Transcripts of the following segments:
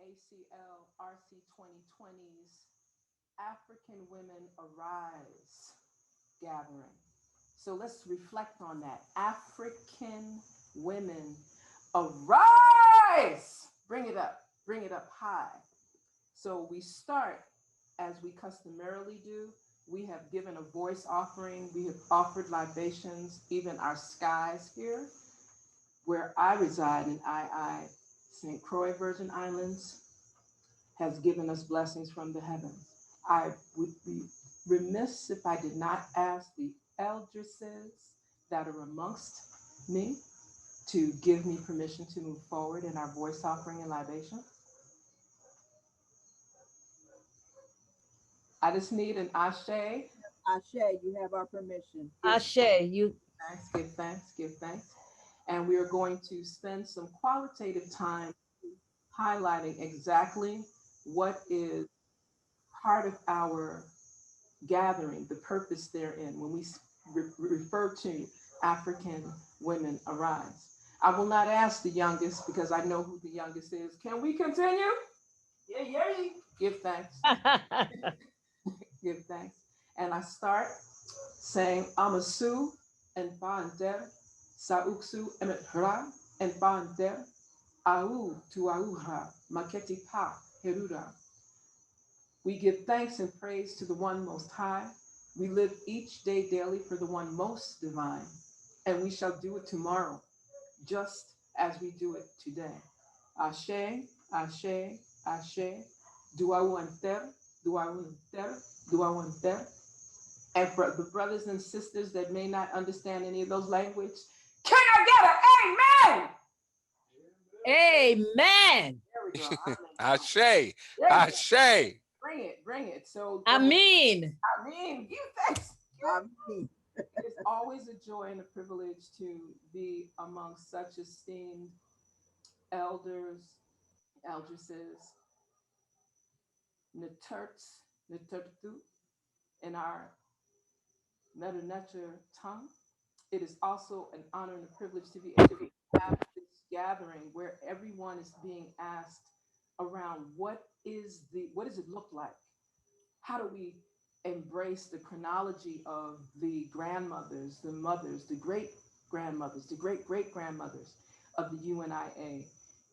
ACL-RC 2020's African Women Arise gathering. So let's reflect on that. African Women Arise! Bring it up high. So we start, as we customarily do, we have given a voice offering, we have offered libations, even our skies here, where I reside in St. Croix Virgin Islands, has given us blessings from the heavens. I would be remiss if I did not ask the eldresses that are amongst me to give me permission to move forward in our voice offering and libation. I just need an ashe. Ashe, you have our permission. Ashe, you. Thanks, give thanks. And we are going to spend some qualitative time highlighting exactly what is part of our gathering, the purpose therein, when we refer to African Women Arise. I will not ask the youngest because I know who the youngest is. Can we continue? Yeah. Give thanks. Give thanks. And I start saying, Amasu and Bander, Sauksu emet hra and Bander, Au tu auha, Maketi pa herura. We give thanks and praise to the one most high. We live each day daily for the one most divine, and we shall do it tomorrow, just as we do it today. Ashe, ashe, ashe, duawu anter, duawu anter, duawu anter. And for the brothers and sisters that may not understand any of those languages, can I get an amen? Amen. There we go. Ashe, ashe. Bring it. So Amen. You thanks. It's always a joy and a privilege to be amongst such esteemed elders, eldresses, Neturts, Neturtu, in our Meta Nature tongue. It is also an honor and a privilege to be able to have this gathering where everyone is being asked around what does it look like? How do we embrace the chronology of the grandmothers, the mothers, the great-grandmothers, the great-great-grandmothers of the UNIA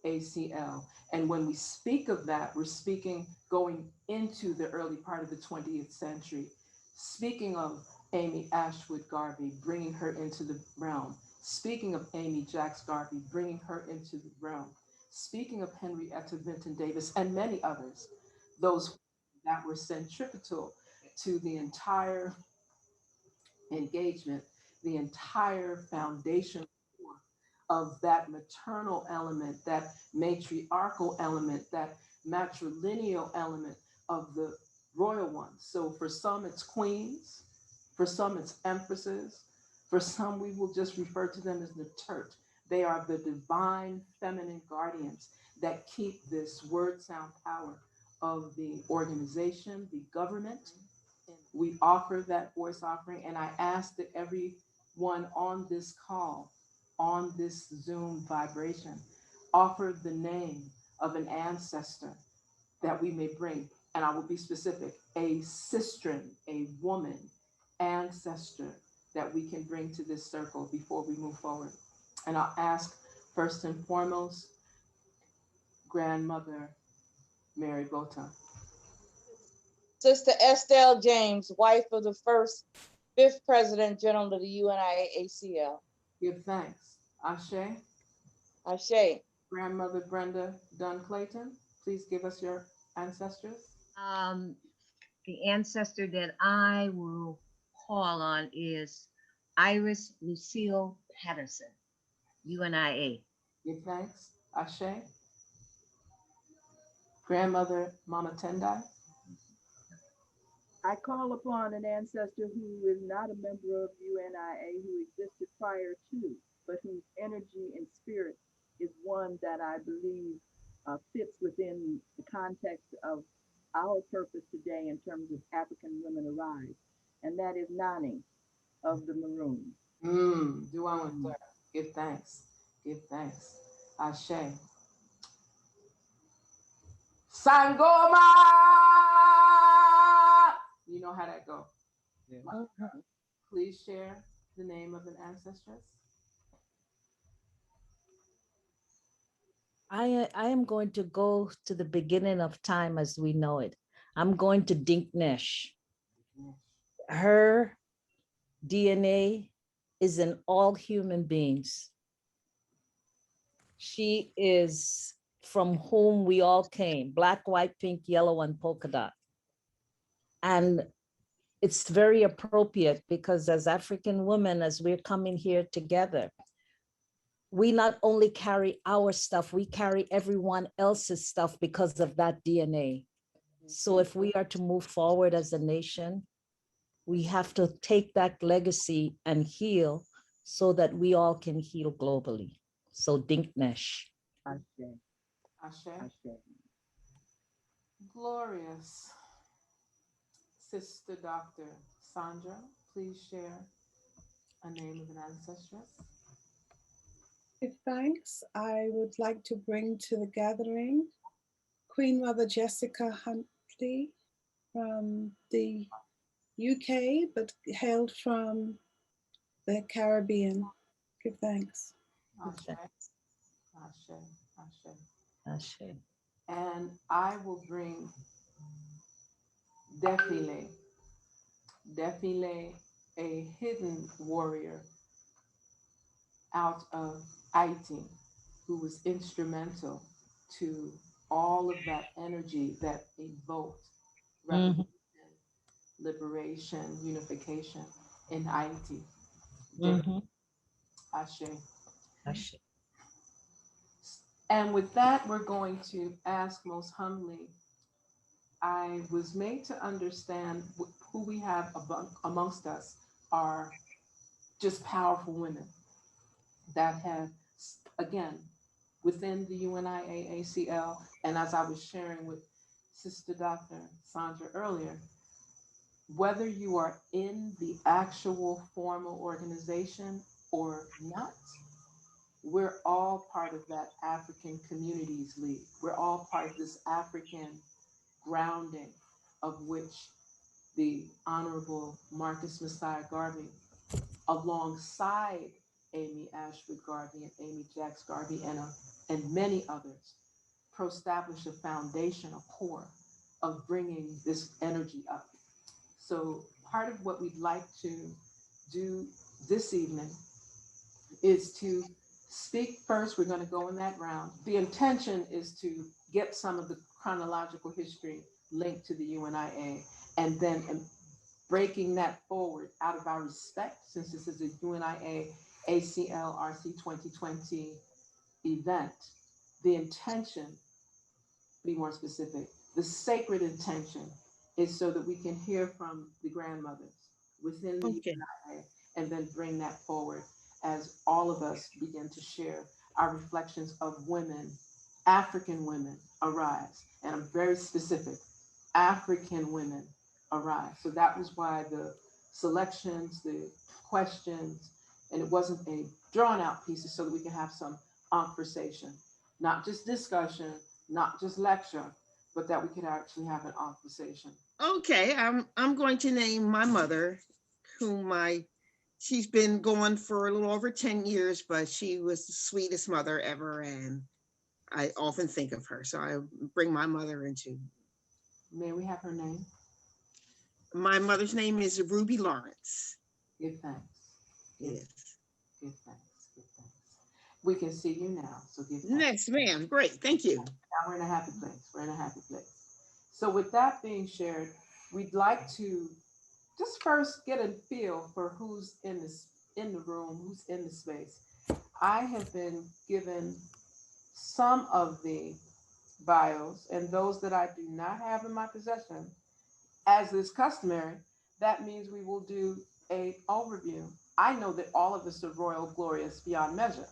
ACL? And when we speak of that, we're speaking going into the early part of the 20th century, speaking of Amy Ashwood Garvey, bringing her into the realm, speaking of Amy Jacks Garvey, bringing her into the realm, speaking of Henrietta Vinton Davis and many others, those that were centripetal to the entire engagement, the entire foundation of that maternal element, that matriarchal element, that matrilineal element of the royal ones. So for some it's queens, for some it's empresses, for some we will just refer to them as the Turt. They are the divine feminine guardians that keep this word sound power of the organization, the government. We offer that voice offering, and I ask that everyone on this call, on this Zoom vibration, offer the name of an ancestor that we may bring, and I will be specific, a sistren, a woman ancestor that we can bring to this circle before we move forward. And I'll ask first and foremost, Grandmother Mary Bota. Sister Estelle James, wife of the fifth President General of the UNIA ACL. Give thanks. Ashe. Ashe. Grandmother Brenda Dunn-Clayton, please give us your ancestors. The ancestor that I will call on is Iris Lucille Patterson, UNIA. Give thanks. Ashe. Grandmother Mama Tendai. I call upon an ancestor who is not a member of UNIA, who existed prior to, but whose energy and spirit is one that I believe fits within the context of our purpose today in terms of African Women Arise, and that is Nani of the Maroons. Do I want to give thanks? Give thanks. Ashe. Sangoma. You know how that goes. Yeah. Please share the name of an ancestress. I am going to go to the beginning of time as we know it. I'm going to Dinknesh. Her DNA is in all human beings. She is from whom we all came, black, white, pink, yellow, and polka dot. And it's very appropriate because as African women, as we're coming here together, we not only carry our stuff, we carry everyone else's stuff because of that DNA. So if we are to move forward as a nation, we have to take that legacy and heal so that we all can heal globally. So Dinknesh. Ashe. Ashe. Ashe. Glorious. Sister Dr. Sandra, please share a name of an ancestress. Give thanks. I would like to bring to the gathering Queen Mother Jessica Huntley from the UK, but hailed from the Caribbean. Give thanks. Ashe. Ashe. Ashe. Ashe. And I will bring Defile. Defile, a hidden warrior out of Haiti, who was instrumental to all of that energy that evoked revolution, liberation, unification in Haiti. Ashe. Ashe. And with that, we're going to ask most humbly, I was made to understand who we have amongst us are just powerful women that have, again, within the UNIA ACL, and as I was sharing with Sister Dr. Sandra earlier, whether you are in the actual formal organization or not, we're all part of that African Communities League. We're all part of this African grounding of which the Honorable Marcus Messiah Garvey, alongside Amy Ashford Garvey and Amy Jacks Garvey and many others, established a foundation, a core of bringing this energy up. So part of what we'd like to do this evening is to speak first. We're going to go in that round. The intention is to get some of the chronological history linked to the UNIA, and then breaking that forward out of our respect, since this is a UNIA ACL RC 2020 event. The intention, be more specific, the sacred intention is so that we can hear from the grandmothers within the UNIA, and then bring that forward as all of us begin to share our reflections of women, African women arise. And I'm very specific, African women arise. So that was why the selections, the questions, and it wasn't a drawn out piece, so that we can have some conversation, not just discussion, not just lecture, but that we could actually have an conversation. Okay, I'm going to name my mother, she's been gone for a little over 10 years, but she was the sweetest mother ever, and I often think of her. So I bring my mother into. May we have her name? My mother's name is Ruby Lawrence. Give thanks. Yes. Give thanks. Give thanks. We can see you now, so give thanks. Next, ma'am. Great, thank you. Now we're in a happy place. We're in a happy place. So with that being shared, we'd like to just first get a feel for who's in in the room, who's in the space. I have been given some of the bios, and those that I do not have in my possession, as is customary, that means we will do an overview. I know that all of us are royal, glorious, beyond measure.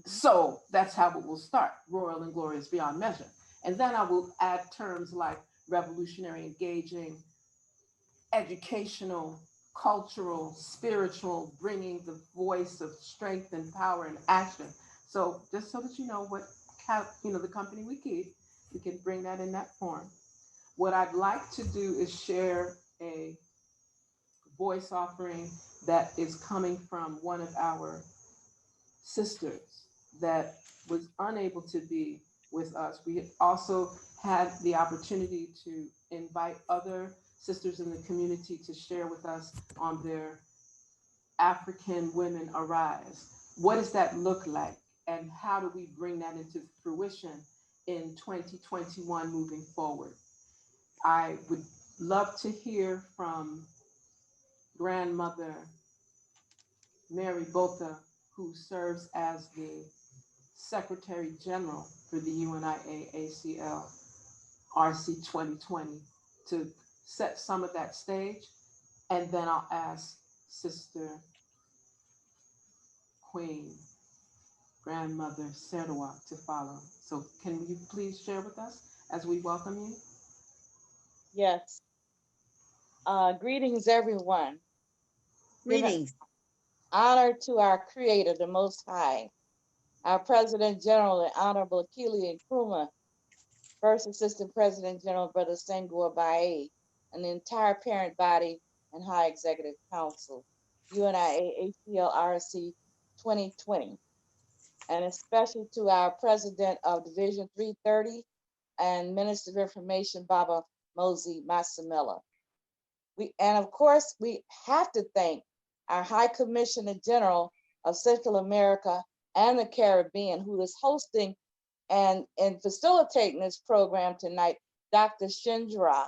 So that's how it will start, royal and glorious beyond measure. And then I will add terms like revolutionary, engaging, educational, cultural, spiritual, bringing the voice of strength and power and action. So just so that you know the company we keep, we can bring that in that form. What I'd like to do is share a voice offering that is coming from one of our sisters that was unable to be with us. We also had the opportunity to invite other sisters in the community to share with us on their African Women Arise. What does that look like? And how do we bring that into fruition in 2021 moving forward? I would love to hear from Grandmother Mary Bota, who serves as the Secretary General for the UNIA ACL RC 2020, to set some of that stage. And then I'll ask Sister Queen Grandmother Serwah to follow. So can you please share with us as we welcome you? Yes. Greetings, everyone. Greetings. Honor to our Creator, the Most High, our President General, the Honorable Akili Nkrumah, First Assistant President General, Brother Sangoma, and the entire parent body and High Executive Council, UNIA ACL RC 2020, and especially to our President of Division 330 and Minister of Information, Baba Mosey Masamela. And of course, we have to thank our High Commissioner General of Central America and the Caribbean, who is hosting and facilitating this program tonight, Dr. ChenziRa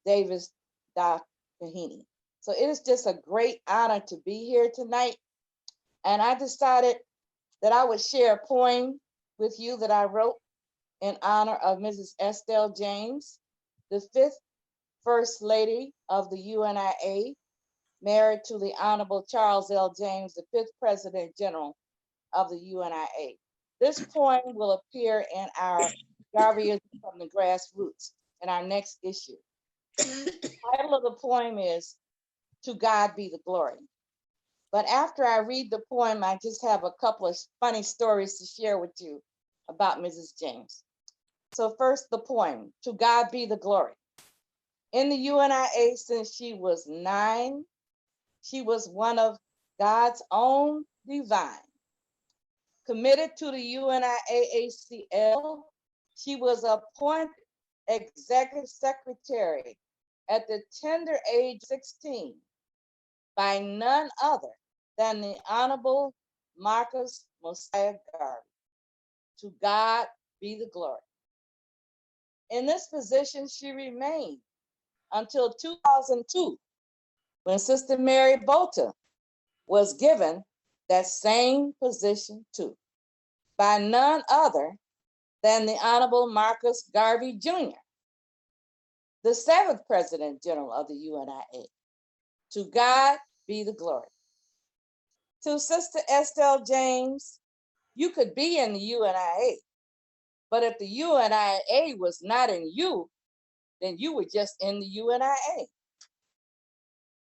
Davis Kahina. So it is just a great honor to be here tonight. And I decided that I would share a poem with you that I wrote in honor of Mrs. Estelle James, the 5th First Lady of the UNIA, married to the Honorable Charles L. James, the 5th President General of the UNIA. This poem will appear in our Garveyism from the Grassroots in our next issue. The title of the poem is To God Be the Glory. But after I read the poem, I just have a couple of funny stories to share with you about Mrs. James. So first, the poem, To God Be the Glory. In the UNIA since she was 9, she was one of God's own divine. Committed to the UNIA ACL, she was appointed executive secretary at the tender age of 16 by none other than the Honorable Marcus Mosiah Garvey. To God be the glory. In this position, she remained until 2002, when Sister Mary Bota was given that same position too, by none other than the Honorable Marcus Garvey Jr., the 7th President General of the UNIA. To God be the glory. To Sister Estelle James, you could be in the UNIA, but if the UNIA was not in you, then you were just in the UNIA.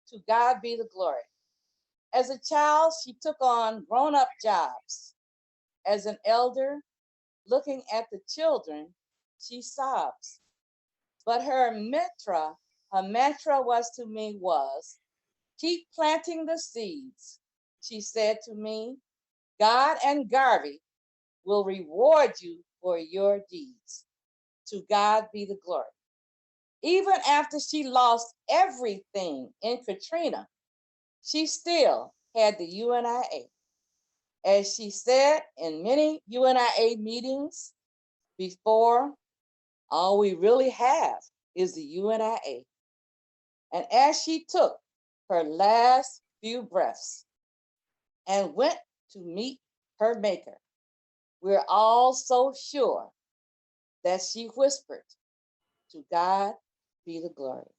To God be the glory. As a child, she took on grown-up jobs. As an elder, looking at the children, she sobs. But her mantra was, keep planting the seeds. She said to me, God and Garvey will reward you for your deeds. To God be the glory. Even after she lost everything in Katrina, she still had the UNIA. As she said in many UNIA meetings before, all we really have is the UNIA. And as she took her last few breaths, and went to meet her maker. We're all so sure that she whispered, "To God be the glory."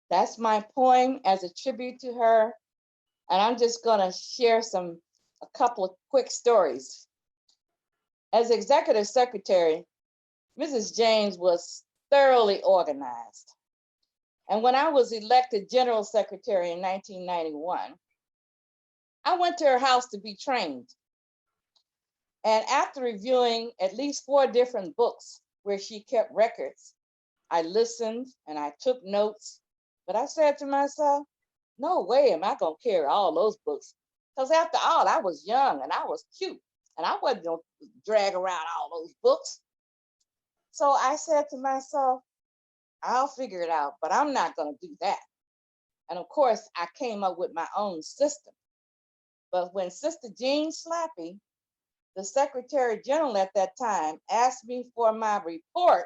That's my poem as a tribute to her. And I'm just gonna share a couple of quick stories. As executive secretary, Mrs. James was thoroughly organized. And when I was elected general secretary in 1991, I went to her house to be trained. And after reviewing at least 4 different books where she kept records, I listened and I took notes, but I said to myself, no way am I gonna carry all those books. Because after all, I was young and I was cute and I wasn't gonna drag around all those books. So I said to myself, I'll figure it out, but I'm not gonna do that. And of course, I came up with my own system. But when Sister Jean Slappy, the Secretary General at that time, asked me for my report,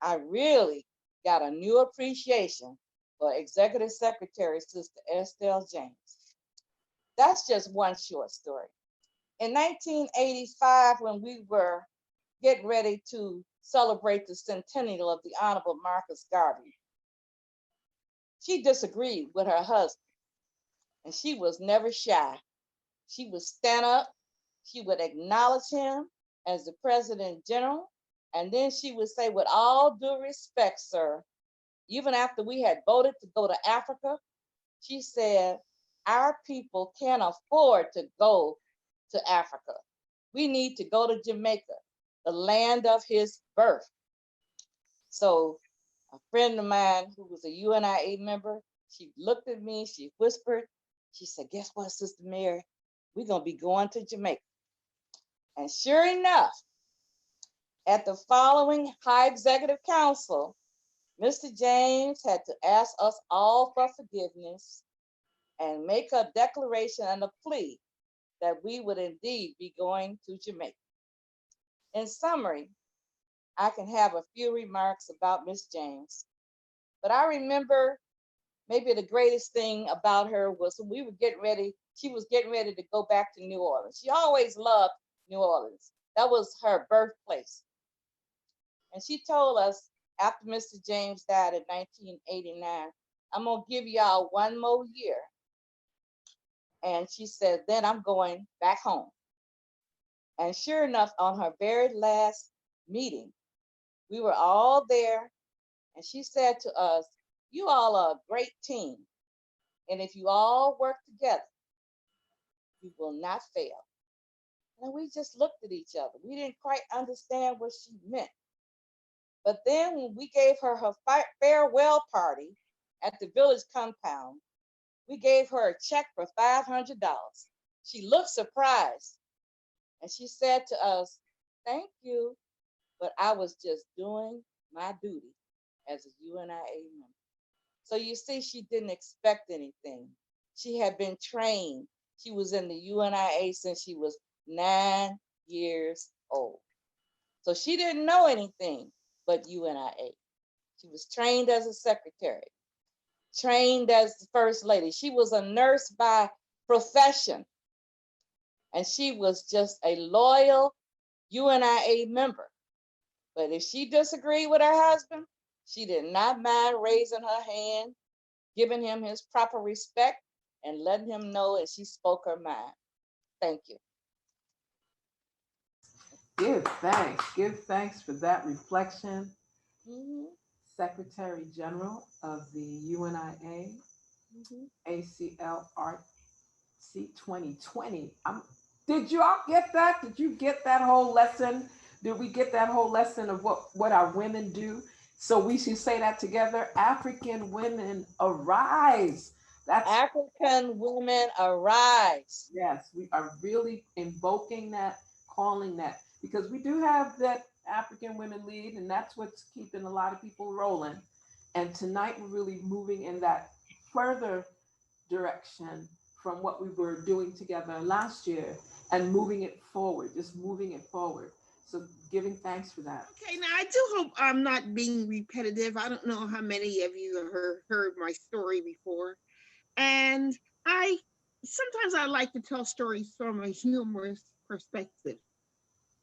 I really got a new appreciation for Executive Secretary Sister Estelle James. That's just one short story. In 1985, when we were getting ready to celebrate the centennial of the Honorable Marcus Garvey, she disagreed with her husband, and she was never shy. She would stand up, she would acknowledge him as the President General, and then she would say, with all due respect, sir, even after we had voted to go to Africa, she said, our people can't afford to go to Africa. We need to go to Jamaica, the land of his birth. So a friend of mine who was a UNIA member, she looked at me, she whispered, she said, guess what, Sister Mary? We're gonna be going to Jamaica. And sure enough, at the following High Executive Council, Mr. James had to ask us all for forgiveness and make a declaration and a plea that we would indeed be going to Jamaica. In summary, I can have a few remarks about Miss James, but I remember maybe the greatest thing about her was when we were getting ready, she was getting ready to go back to New Orleans. She always loved New Orleans. That was her birthplace. And she told us after Mr. James died in 1989, I'm gonna give y'all 1 more year. And she said, then I'm going back home. And sure enough, on her very last meeting, we were all there. And she said to us, you all are a great team. And if you all work together, you will not fail. And we just looked at each other. We didn't quite understand what she meant. But then when we gave her her farewell party at the village compound, we gave her a check for $500. She looked surprised. And she said to us, thank you, but I was just doing my duty as a UNIA member. So you see, she didn't expect anything. She had been trained. She was in the UNIA since she was 9 years old. So she didn't know anything but UNIA. She was trained as a secretary, trained as the first lady. She was a nurse by profession. And she was just a loyal UNIA member. But if she disagreed with her husband, she did not mind raising her hand, giving him his proper respect, and letting him know that she spoke her mind. Thank you. Give thanks for that reflection. Mm-hmm. Secretary General of the UNIA, ACLRC 2020. Did you all get that? Did you get that whole lesson? Did we get that whole lesson of what our women do? So we should say that together. African women arise. That's African women arise. Yes, we are really invoking that, calling that, because we do have that African women lead, and that's what's keeping a lot of people rolling. And tonight we're really moving in that further direction from what we were doing together last year and moving it forward, just moving it forward. So giving thanks for that. Okay, now I do hope I'm not being repetitive. I don't know how many of you have heard my story before. And I sometimes I like to tell stories from a humorous perspective.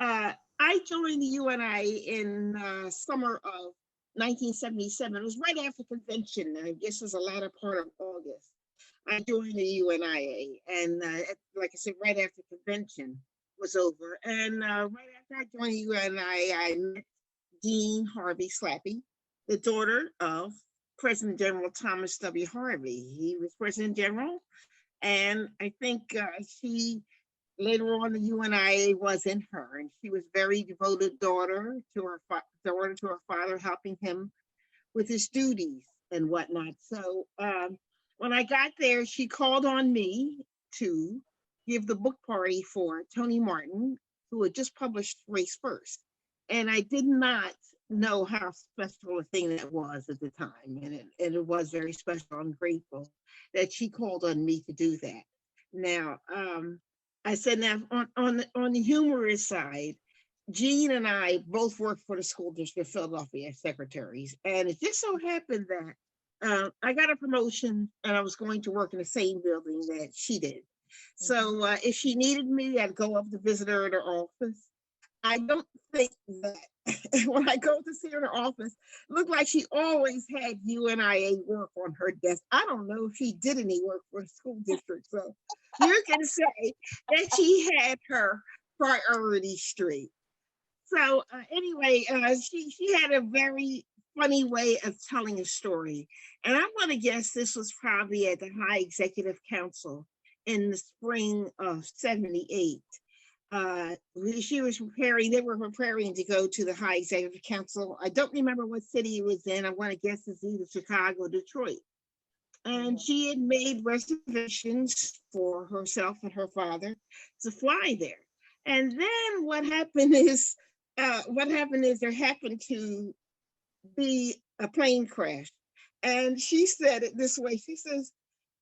I joined the UNIA in summer of 1977. It was right after convention. I guess it was the latter part of August. I joined the UNIA, and like I said, right after convention was over. And right after I joined the UNIA, I met Jean Harvey Slappy, the daughter of President General Thomas W. Harvey. He was President General, and I think she later on the UNIA was in her, and she was very devoted daughter to her father, helping him with his duties and whatnot. So when I got there, she called on me to give the book party for Toni Martin, who had just published Race First. And I did not know how special a thing that was at the time. And it was very special. I'm grateful that she called on me to do that. Now, I said, now on the humorous side, Jean and I both worked for the school district of Philadelphia as secretaries. And it just so happened that I got a promotion and I was going to work in the same building that she did. So if she needed me, I'd go up to visit her at her office. I don't think that when I go to see her in her office, it looked like she always had UNIA work on her desk. I don't know if she did any work for the school district. So you can say that she had her priorities straight. So anyway, she had a very funny way of telling a story. And I'm going to guess this was probably at the High Executive Council in the spring of '78. They were preparing to go to the High Executive Council. I don't remember what city it was in. I want to guess it's either Chicago or Detroit. And she had made reservations for herself and her father to fly there. And then what happened is there happened to be a plane crash. And she said it this way. She says,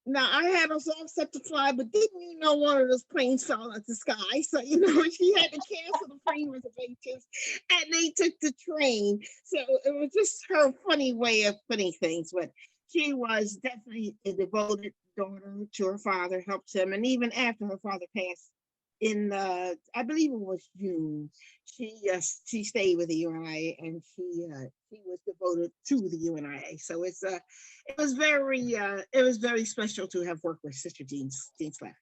now I had us all set to fly, but didn't you know one of those planes fell out the sky? So, she had to cancel the plane reservations and they took the train. So it was just her funny way of putting things. But she was definitely a devoted daughter to her father, helped him. And even after her father passed in, I believe it was June, she stayed with the UNIA and she was devoted to the UNIA. So it was very special to have worked with Sister Jean Slappy.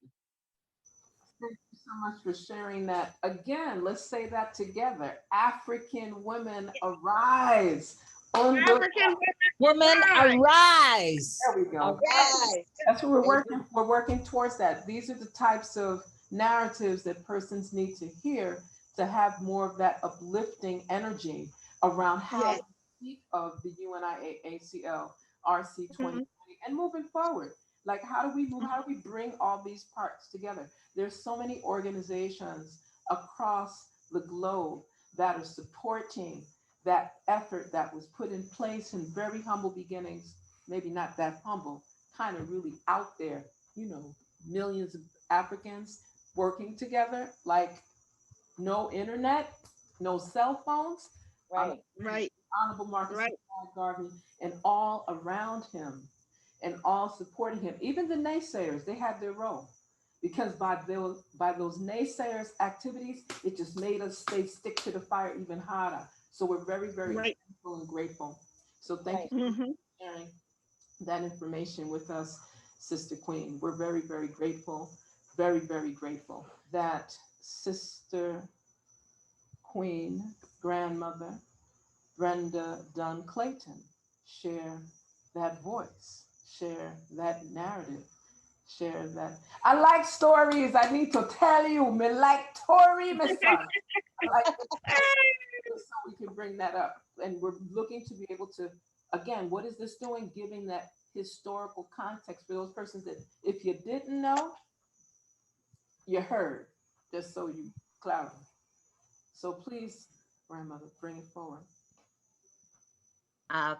Thank you so much for sharing that. Again, let's say that together. African women arise. African Women arise. There we go. Arise. That's what we're working. We're working towards that. These are the types of narratives that persons need to hear to have more of that uplifting energy around how to speak of the UNIA ACL RC 2020 and moving forward. Like how do we bring all these parts together? There's so many organizations across the globe that are supporting that effort that was put in place in very humble beginnings, maybe not that humble, kind of really out there, millions of Africans working together, like no internet, no cell phones. Right. Honorable Marcus Garvey and all around him and all supporting him. Even the naysayers, they had their role. Because by those naysayers' activities, it just made us stick to the fire even harder. So we're very, very thankful and grateful. So thank you for sharing that information with us, Sister Queen. We're very, very grateful, very, very grateful that Sister Queen, Grandmother, Brenda Dunn-Clayton share that voice, share that narrative, share that. I like stories. I need to tell you, me like Tori, my son. I like so we can bring that up. And we're looking to be able to, again, what is this doing? Giving that historical context for those persons that if you didn't know, you heard, just so you clarify. So please, Grandmother, bring it forward.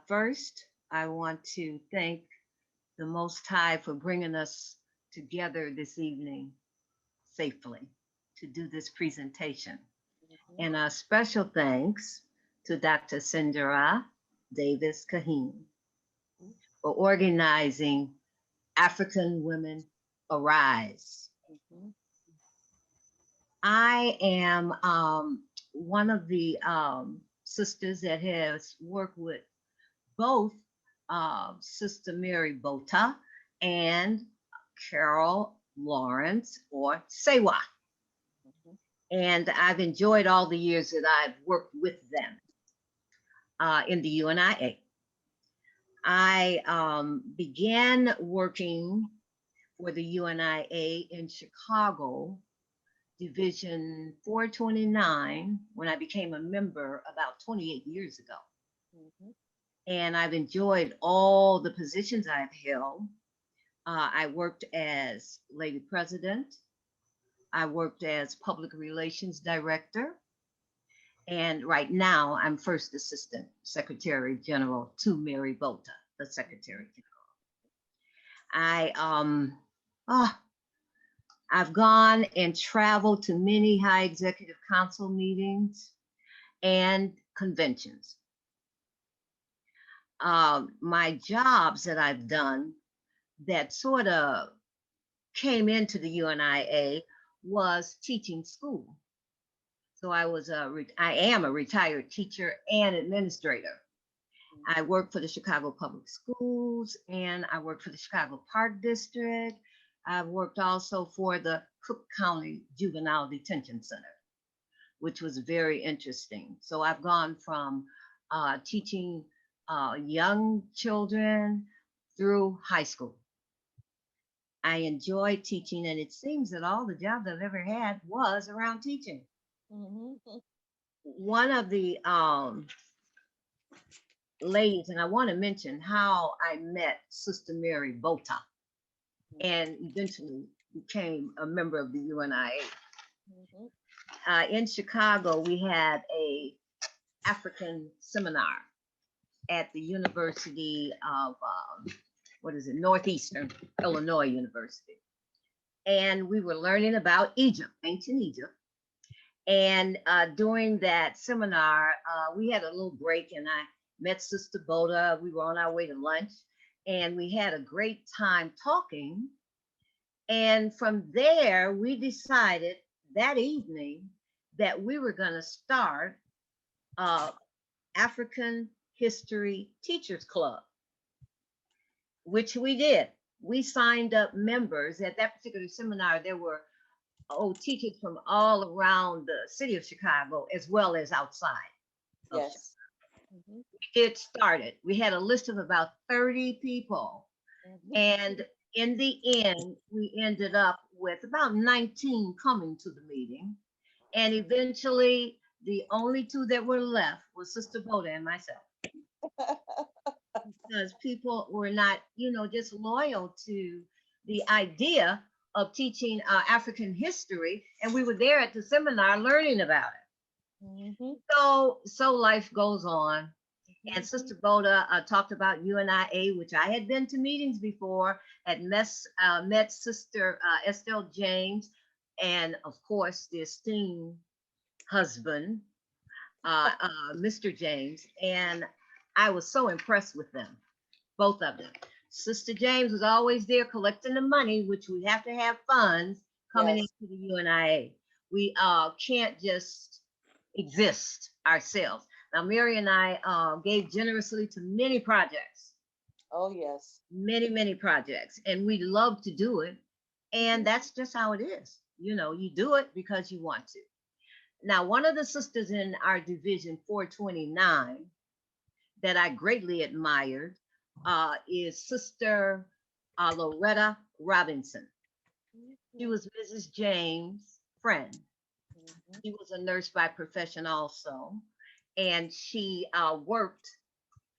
First, I want to thank the Most High for bringing us together this evening safely to do this presentation. And our special thanks to Dr. SntDr Davis Kahina for organizing African Women arise. Mhm. I am one of the sisters that has worked with both Sister Mary Bota and Carol Lawrence or Serwah. And I've enjoyed all the years that I've worked with them in the UNIA. I began working for the UNIA in Chicago, Division 429, when I became a member about 28 years ago. Mhm. And I've enjoyed all the positions I've held. I worked as Lady President. I worked as Public Relations Director. And right now, I'm First Assistant Secretary General to Mary Bota, the Secretary General. I've gone and traveled to many high executive council meetings and conventions. My jobs that I've done that sort of came into the UNIA was teaching school. So I am a retired teacher and administrator. I work for the Chicago Public Schools and I work for the Chicago Park District. I've worked also for the Cook County Juvenile Detention Center, which was very interesting. So I've gone from teaching young children through high school. I enjoy teaching, and it seems that all the jobs I've ever had was around teaching. Mhm. One of the ladies, and I want to mention how I met Sister Mary Bota and eventually became a member of the UNIA. Mhm. In Chicago, we had a African seminar at the University of, Northeastern Illinois University. And we were learning about Egypt, ancient Egypt. And during that seminar, we had a little break and I met Sister Bota. We were on our way to lunch and we had a great time talking. And from there, we decided that evening that we were going to start African History Teachers Club, which we did. We signed up members. At that particular seminar, there were teachers from all around the city of Chicago, as well as outside. Yes. Mhm. It started. We had a list of about 30 people. Mhm. And in the end, we ended up with about 19 coming to the meeting. And eventually, the only two that were left was Sister Bota and myself. Because people were not, just loyal to the idea of teaching African history. And we were there at the seminar learning about it. Mhm. So life goes on. And Sister Bota talked about UNIA, which I had been to meetings before, had met Sister Estelle James, and of course, the esteemed husband, Mr. James. And I was so impressed with them, both of them. Sister James was always there collecting the money, which we have to have funds coming Yes. into the UNIA. We can't just exist ourselves. Now, Mary and I gave generously to many projects. Oh, yes. Many, many projects. And we love to do it. And that's just how it is. You do it because you want to. Now, one of the sisters in our division 429 that I greatly admired is Sister Loretta Robinson. She was Mrs. James' friend. Mhm. She was a nurse by profession also. And she worked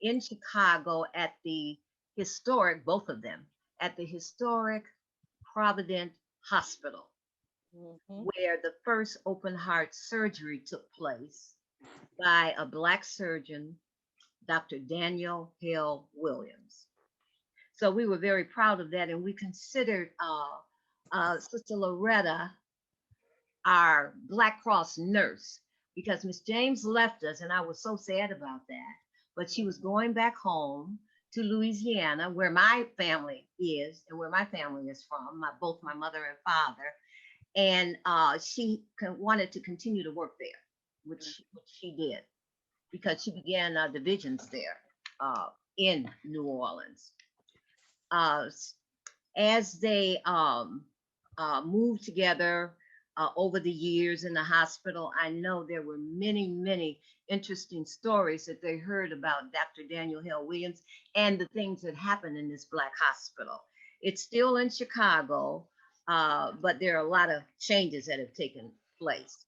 in Chicago at the historic, both of them, at the historic Providence Hospital, Mhm. where the first open heart surgery took place by a Black surgeon, Dr. Daniel Hill Williams. So we were very proud of that, and we considered Sister Loretta our Black Cross nurse because Miss James left us, and I was so sad about that. But she was going back home to Louisiana, where my family is and where my family is from, both my mother and father. And she wanted to continue to work there, which she did, because she began divisions there in New Orleans. As they moved together over the years in the hospital, I know there were many, many interesting stories that they heard about Dr. Daniel Hill Williams and the things that happened in this Black hospital. It's still in Chicago, but there are a lot of changes that have taken place.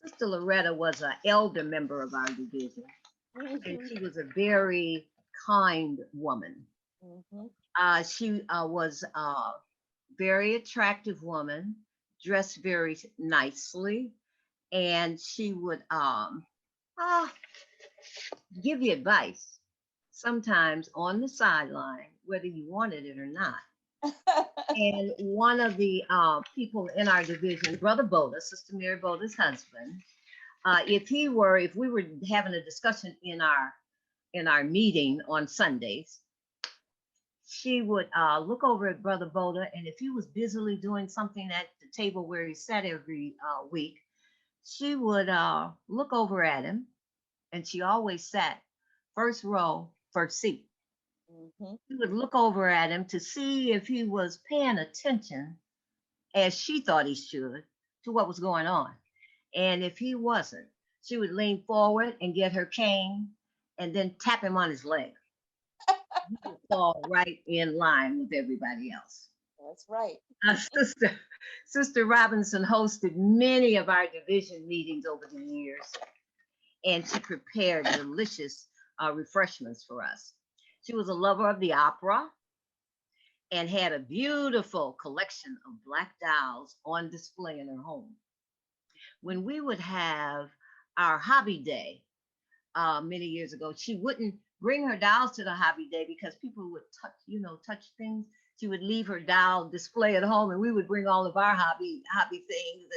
Sister Loretta was an elder member of our division, and she was a very kind woman. She was a very attractive woman, dressed very nicely, and she would give you advice, sometimes on the sideline, whether you wanted it or not. And one of the people in our division, Brother Bota, Sister Mary Bota's husband, if we were having a discussion in our meeting on Sundays, she would look over at Brother Bota, and if he was busily doing something at the table where he sat every week, she would look over at him, and she always sat first row, first seat. She would look over at him to see if he was paying attention, as she thought he should, to what was going on. And if he wasn't, she would lean forward and get her cane and then tap him on his leg. He would fall right in line with everybody else. That's right. Sister Robinson hosted many of our division meetings over the years, and she prepared delicious refreshments for us. She was a lover of the opera and had a beautiful collection of Black dolls on display in her home. When we would have our hobby day many years ago, she wouldn't bring her dolls to the hobby day because people would touch things. She would leave her doll display at home, and we would bring all of our hobby things,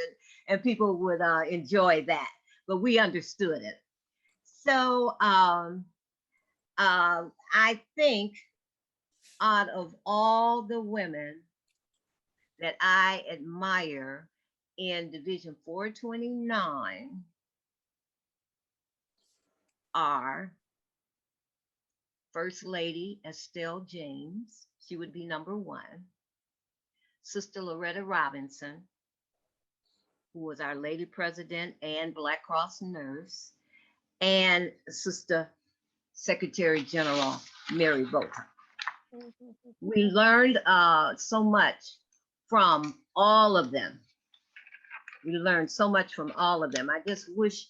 and people would enjoy that. But we understood it. So I think out of all the women that I admire in Division 429 are First Lady Estelle James, she would be number one. Sister Loretta Robinson, who was our Lady President and Black Cross nurse, and Sister Secretary General Mary Bota. We learned so much from all of them. We learned so much from all of them. I just wish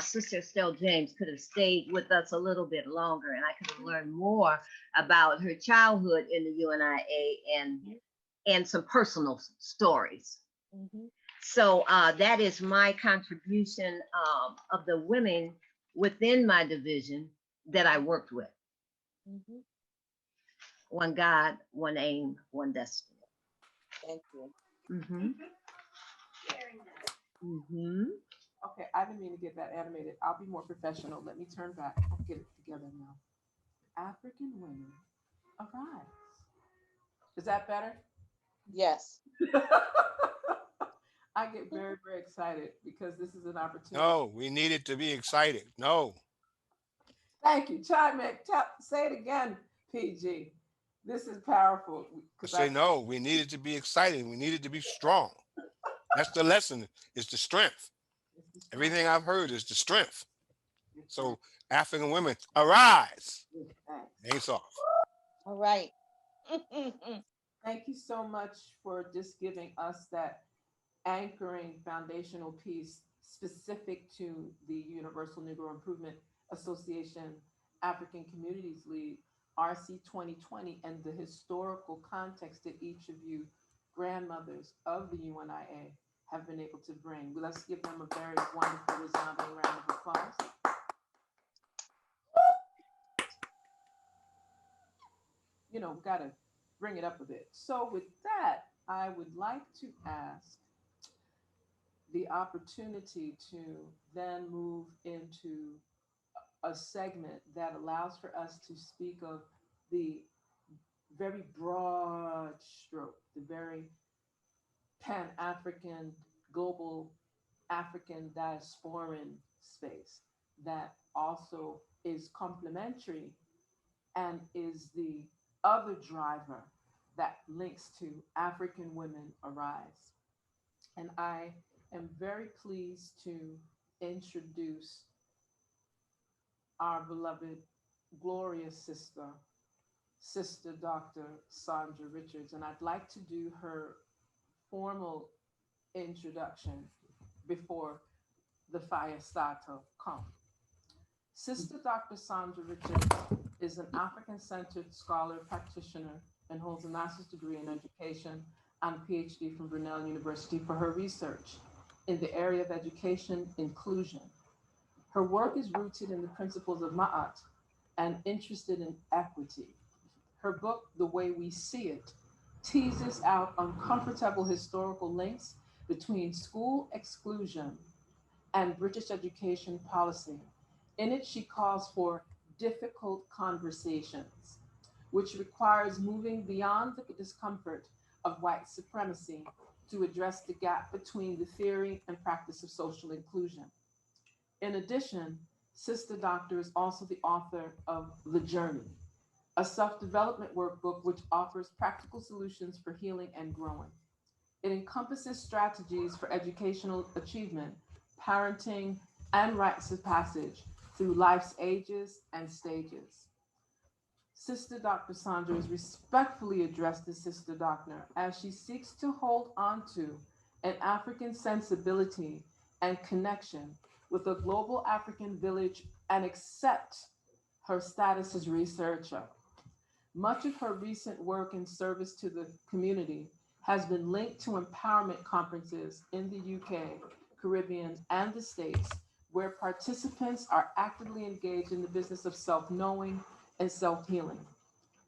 Sister Estelle James could have stayed with us a little bit longer, and I could have learned more about her childhood in the UNIA and some personal stories. So that is my contribution of the women within my division that I worked with. One God, one aim, one destiny. Thank you. Okay, I didn't mean to get that animated. I'll be more professional. Let me turn back. I'll get it together now. African women arise. Is that better? Yes. I get very, very excited because this is an opportunity. No, we needed to be excited. No. Thank you. Chime in. Say it again, PG. This is powerful. Say no, we needed to be excited. We needed to be strong. That's the lesson, is the strength. Everything I've heard is the strength. So African women, arise. Thanks off. All right. Thank you so much for just giving us that anchoring foundational piece specific to the Universal Negro Improvement Association African Communities League, RC 2020, and the historical context that each of you grandmothers of the UNIA have been able to bring. Let's give them a very wonderful resounding round of applause. You know, we've got to bring it up a bit. So with that, I would like to ask the opportunity to then move into a segment that allows for us to speak of the very broad stroke, the very Pan-African, global African diasporan space that also is complementary and is the other driver that links to African Women Arise. And I am very pleased to introduce our beloved, glorious sister, Sister Dr. Sandra Richards. And I'd like to do her formal introduction before the fire starter come. Sister Dr. Sandra Richards is an African-centered scholar practitioner and holds a master's degree in education and a PhD from Brunel University for her research in the area of education inclusion. Her work is rooted in the principles of Ma'at and interested in equity. Her book, The Way We See It, teases out uncomfortable historical links between school exclusion and British education policy. In it, she calls for difficult conversations, which requires moving beyond the discomfort of white supremacy to address the gap between the theory and practice of social inclusion. In addition, Sister Doctor is also the author of The Journey, a self-development workbook which offers practical solutions for healing and growing. It encompasses strategies for educational achievement, parenting, and rites of passage through life's ages and stages. Sister Dr. Sandra is respectfully addressed as Sister Doctor as she seeks to hold on to an African sensibility and connection with a global African village and accept her status as researcher. Much of her recent work in service to the community has been linked to empowerment conferences in the UK, Caribbean, and the States, where participants are actively engaged in the business of self-knowing and self-healing.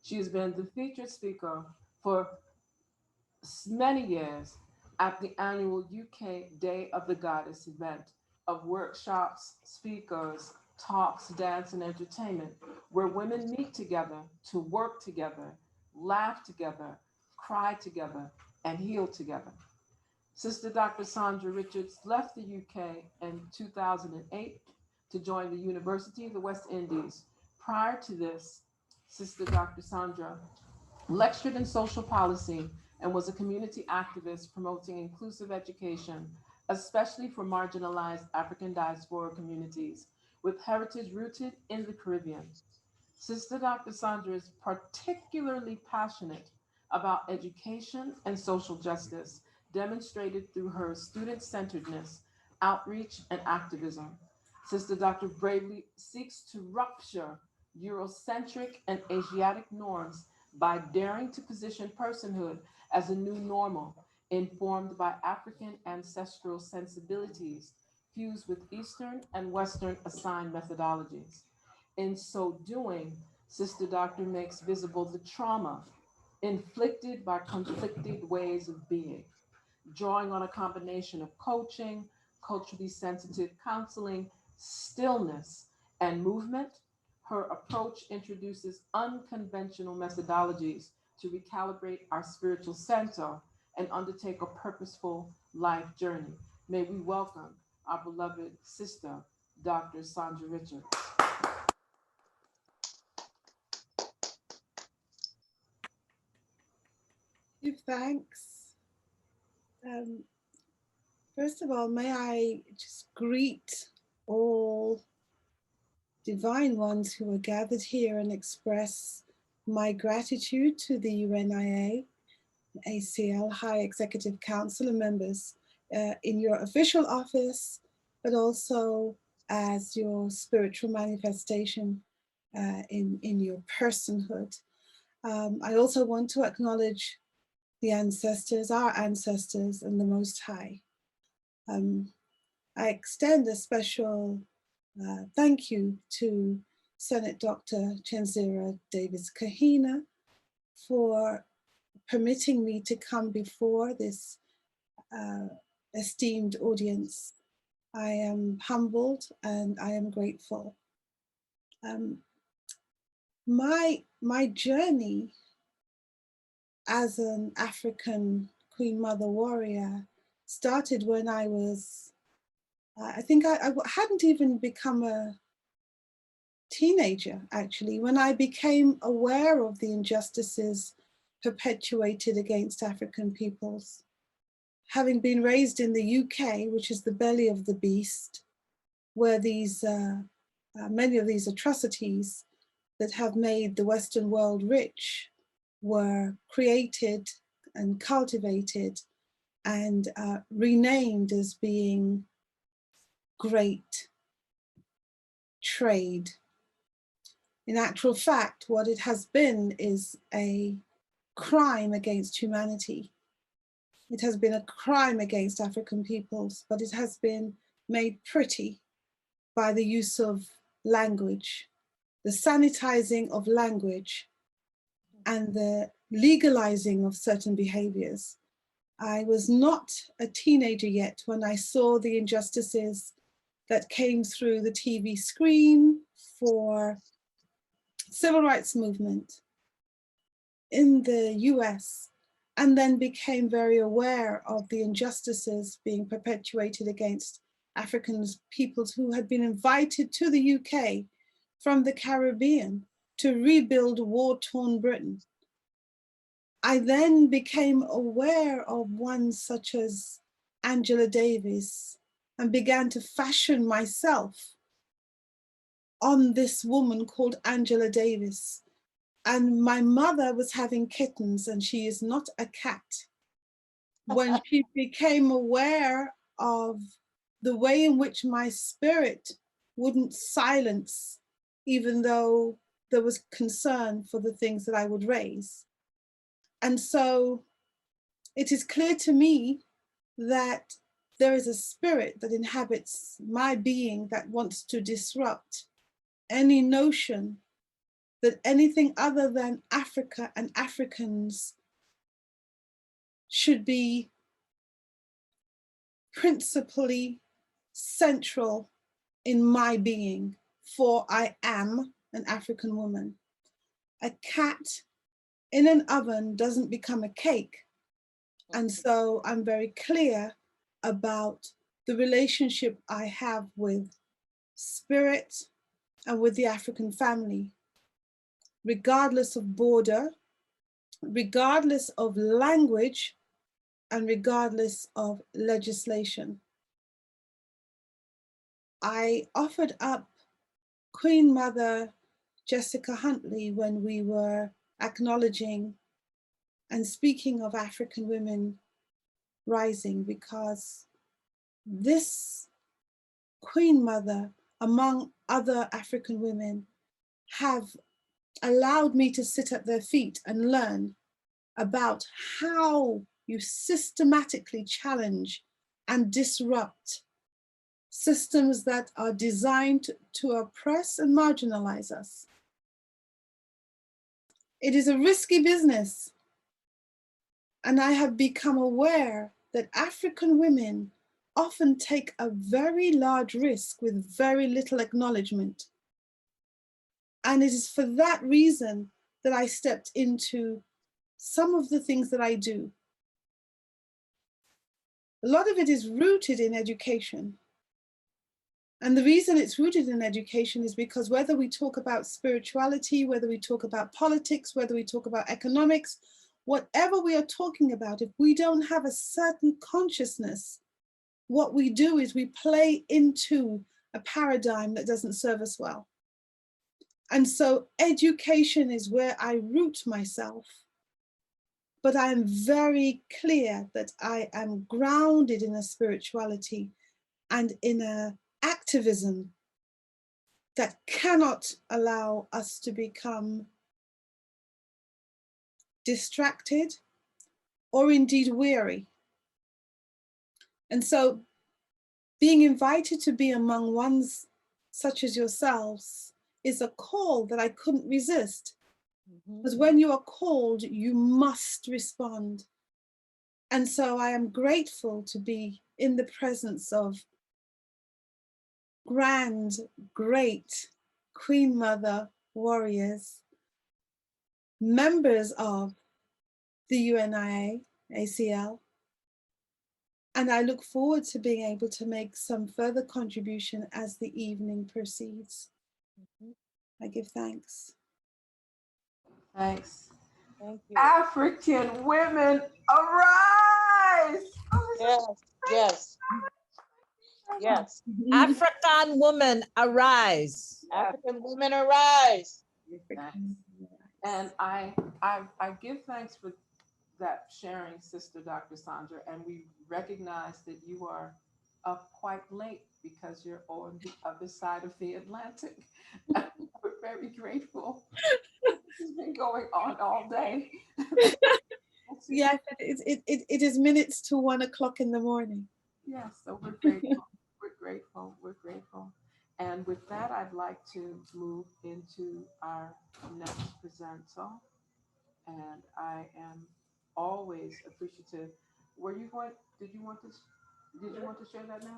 She has been the featured speaker for many years at the annual UK Day of the Goddess event of workshops, speakers, talks, dance, and entertainment, where women meet together to work together, laugh together, cry together, and heal together. Sister Dr. Sandra Richards left the UK in 2008 to join the University of the West Indies. Prior to this, Sister Dr. Sandra lectured in social policy and was a community activist promoting inclusive education, especially for marginalized African diaspora communities with heritage rooted in the Caribbean. Sister Dr. Sandra is particularly passionate about education and social justice, demonstrated through her student-centeredness, outreach, and activism. Sister Dr. bravely seeks to rupture Eurocentric and Asiatic norms by daring to position personhood as a new normal, informed by African ancestral sensibilities, fused with Eastern and Western assigned methodologies. In so doing, Sister Doctor makes visible the trauma inflicted by conflicted ways of being, drawing on a combination of coaching, culturally sensitive counseling, stillness, and movement. Her approach introduces unconventional methodologies to recalibrate our spiritual center and undertake a purposeful life journey. May we welcome our beloved sister, Dr. Sandra Richards. Give thanks. First of all, may I just greet all divine ones who are gathered here and express my gratitude to the UNIA, ACL, High Executive Council and members in your official office, but also as your spiritual manifestation in your personhood. I also want to acknowledge the ancestors, our ancestors, and the Most High. I extend a special thank you to Senate Dr. ChenziRa Davis Kahina for permitting me to come before this esteemed audience. I am humbled and I am grateful. My journey as an African Queen Mother warrior started when I was, I think I hadn't even become a teenager, actually, when I became aware of the injustices perpetuated against African peoples. Having been raised in the UK, which is the belly of the beast, where these many of these atrocities that have made the Western world rich were created and cultivated and renamed as being great trade. In actual fact, what it has been is a crime against humanity. It has been a crime against African peoples, but it has been made pretty by the use of language, the sanitizing of language, and the legalizing of certain behaviors. I was not a teenager yet when I saw the injustices that came through the TV screen for civil rights movement in the US, and then became very aware of the injustices being perpetuated against African peoples who had been invited to the UK from the Caribbean to rebuild war-torn Britain. I then became aware of ones such as Angela Davis and began to fashion myself on this woman called Angela Davis. And my mother was having kittens, and she is not a cat. When she became aware of the way in which my spirit wouldn't silence, even though there was concern for the things that I would raise. And so it is clear to me that there is a spirit that inhabits my being that wants to disrupt any notion that anything other than Africa and Africans should be principally central in my being, for I am an African woman. A cat in an oven doesn't become a cake. And so I'm very clear about the relationship I have with spirit and with the African family, regardless of border, regardless of language, and regardless of legislation. I offered up Queen Mother Jessica Huntley when we were acknowledging and speaking of African women rising, because this Queen Mother, among other African women, have allowed me to sit at their feet and learn about how you systematically challenge and disrupt systems that are designed to oppress and marginalize us. It is a risky business. And I have become aware that African women often take a very large risk with very little acknowledgement. And it is for that reason that I stepped into some of the things that I do. A lot of it is rooted in education. And the reason it's rooted in education is because whether we talk about spirituality, whether we talk about politics, whether we talk about economics, whatever we are talking about, if we don't have a certain consciousness, what we do is we play into a paradigm that doesn't serve us well. And so education is where I root myself. But I am very clear that I am grounded in a spirituality and in an activism that cannot allow us to become distracted or indeed weary. And so being invited to be among ones such as yourselves is a call that I couldn't resist. Because when you are called, you must respond. And so I am grateful to be in the presence of grand, great Queen Mother warriors, members of the UNIA, ACL, and I look forward to being able to make some further contribution as the evening proceeds. I give thanks. Thanks. Thank you. African women, arise! Yes, yes, yes. AfRaKan woman, arise. African women arise. And I give thanks for that sharing, Sister Dr. Sandra, and we recognize that you are up quite late because you're on the other side of the Atlantic. We're very grateful. It's been going on all day. Yes, it is minutes to 1 o'clock in the morning. Yes, so we're grateful. We're grateful. We're grateful. And with that, I'd like to move into our next presenter. And I am always appreciative. Did you want to share that now?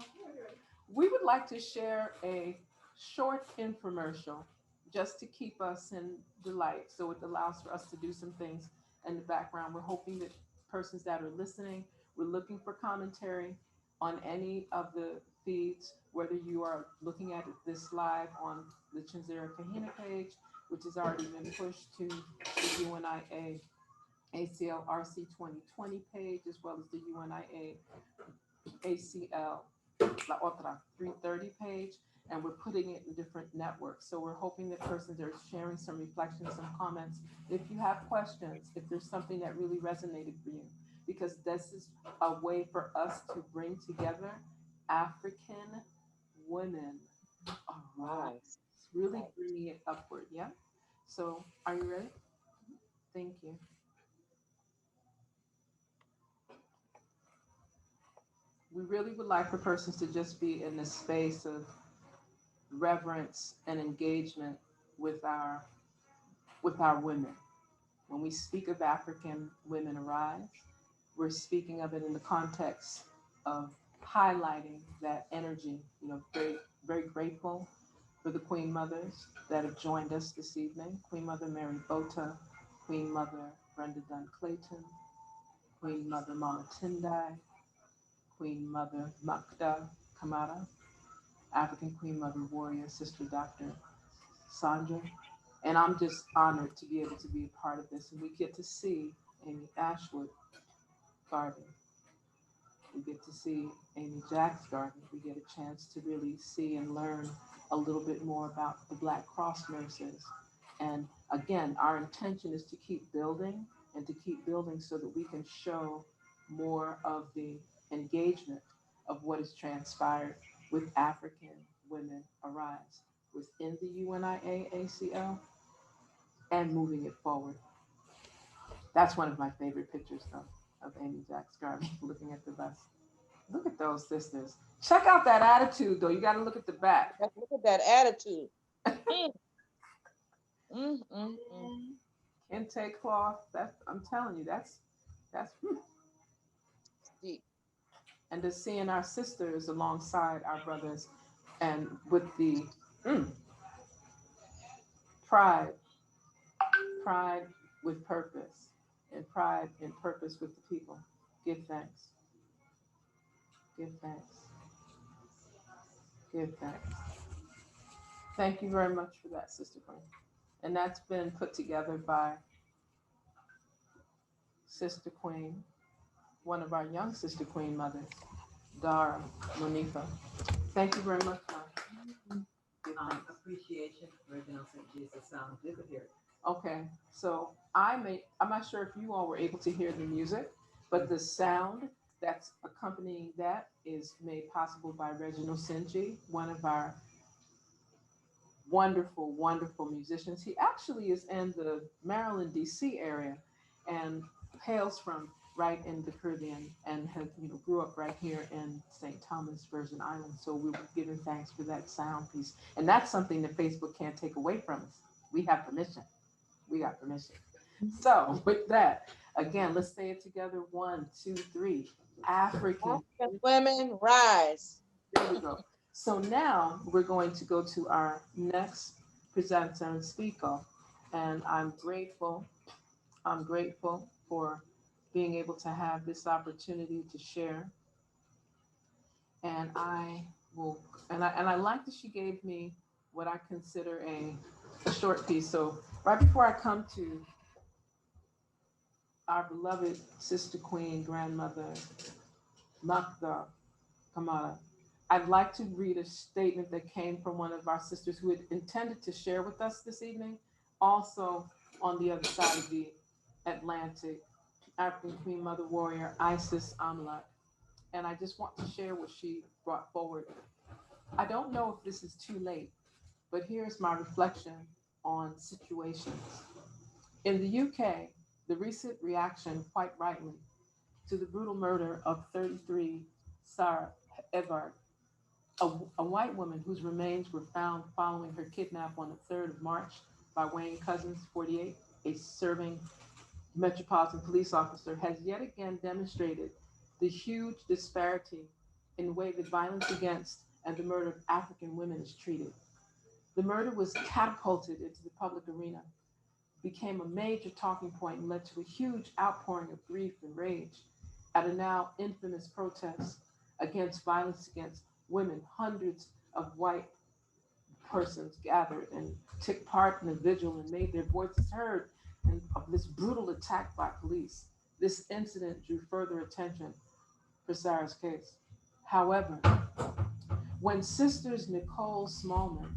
We would like to share a short infomercial just to keep us in delight. So it allows for us to do some things in the background. We're hoping that persons that are listening, we're looking for commentary on any of the feeds, whether you are looking at this live on the ChenziRa Kahina page, which has already been pushed to the UNIA ACL RC 2020 page, as well as the UNIA ACL La Otra 330 page, and we're putting it in different networks. So we're hoping that persons are sharing some reflections, some comments. If you have questions, if there's something that really resonated for you, because this is a way for us to bring together African women. All right, really bringing it upward. Yeah. So are you ready? Thank you. We really would like for persons to just be in the space of reverence and engagement with our women. When we speak of African women arise, we're speaking of it in the context of highlighting that energy. You know, very, very grateful for the Queen Mothers that have joined us this evening. Queen Mother Mary Bota, Queen Mother Brenda Dunn-Clayton, Queen Mother Mama Tendai, Queen Mother Makeda, Kamara, African Queen Mother Warrior, Sister Dr. Sandra. And I'm just honored to be able to be a part of this. And we get to see Amy Ashwood Garden. We get to see Amy Jack's garden. We get a chance to really see and learn a little bit more about the Black Cross nurses. And again, our intention is to keep building and to keep building so that we can show more of the engagement of what has transpired with African Women Arise within the UNIA ACL and moving it forward. That's one of my favorite pictures though, of Amy Jack's garden, looking at the bus. Look at those sisters. Check out that attitude though. You got to look at the back. Look at that attitude. Kente cloth. I'm telling you, that's deep. And to seeing our sisters alongside our brothers and with the pride with purpose and pride and purpose with the people. Give thanks. Give thanks. Give thanks. Thank you very much for that, Sister Queen. And that's been put together by Sister Queen, one of our young Sister Queen mothers, Dara Monifa. Thank you very much, Mom. Appreciation, Reginald Cyntje, the sound good to hear. Okay, so I'm not sure if you all were able to hear the music, but the sound that's accompanying that is made possible by Reginald Cyntje, one of our wonderful, wonderful musicians. He actually is in the Maryland, DC area and hails from right in the Caribbean and grew up right here in St. Thomas, Virgin Islands. So we were giving thanks for that sound piece. And that's something that Facebook can't take away from us. We have permission. We got permission. So with that, again, let's say it together. 1, 2, 3. African women rise. There we go. So now we're going to go to our next present and speak of. And I'm grateful. I'm grateful for being able to have this opportunity to share. And I will, and I like that she gave me what I consider a short piece. So right before I come to our beloved sister queen, grandmother, Makeda, Kamara, I'd like to read a statement that came from one of our sisters who had intended to share with us this evening, also on the other side of the Atlantic, African Queen Mother Warrior, Isis Amlak. And I just want to share what she brought forward. I don't know if this is too late, but here's my reflection on situations. In the UK, the recent reaction, quite rightly, to the brutal murder of 33 Sarah Everard, a white woman whose remains were found following her kidnap on the 3rd of March by Wayne Couzens, 48, a serving Metropolitan Police officer, has yet again demonstrated the huge disparity in the way that violence against and the murder of African women is treated. The murder was catapulted into the public arena, became a major talking point, and led to a huge outpouring of grief and rage at a now infamous protest against violence against women. Hundreds of white persons gathered and took part in a vigil and made their voices heard in of this brutal attack by police. This incident drew further attention for Sarah's case. However, when sisters Nicole Smallman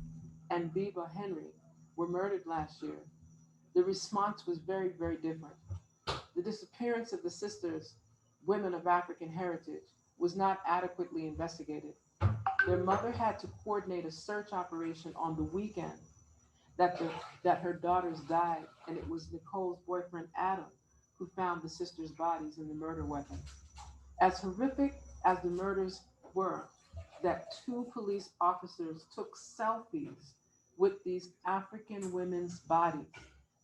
and Biba Henry were murdered last year, the response was very, very different. The disappearance of the sisters, women of African heritage, was not adequately investigated. Their mother had to coordinate a search operation on the weekend that her daughters died, and it was Nicole's boyfriend Adam who found the sisters' bodies in the murder weapon. As horrific as the murders were, that two police officers took selfies with these African women's bodies.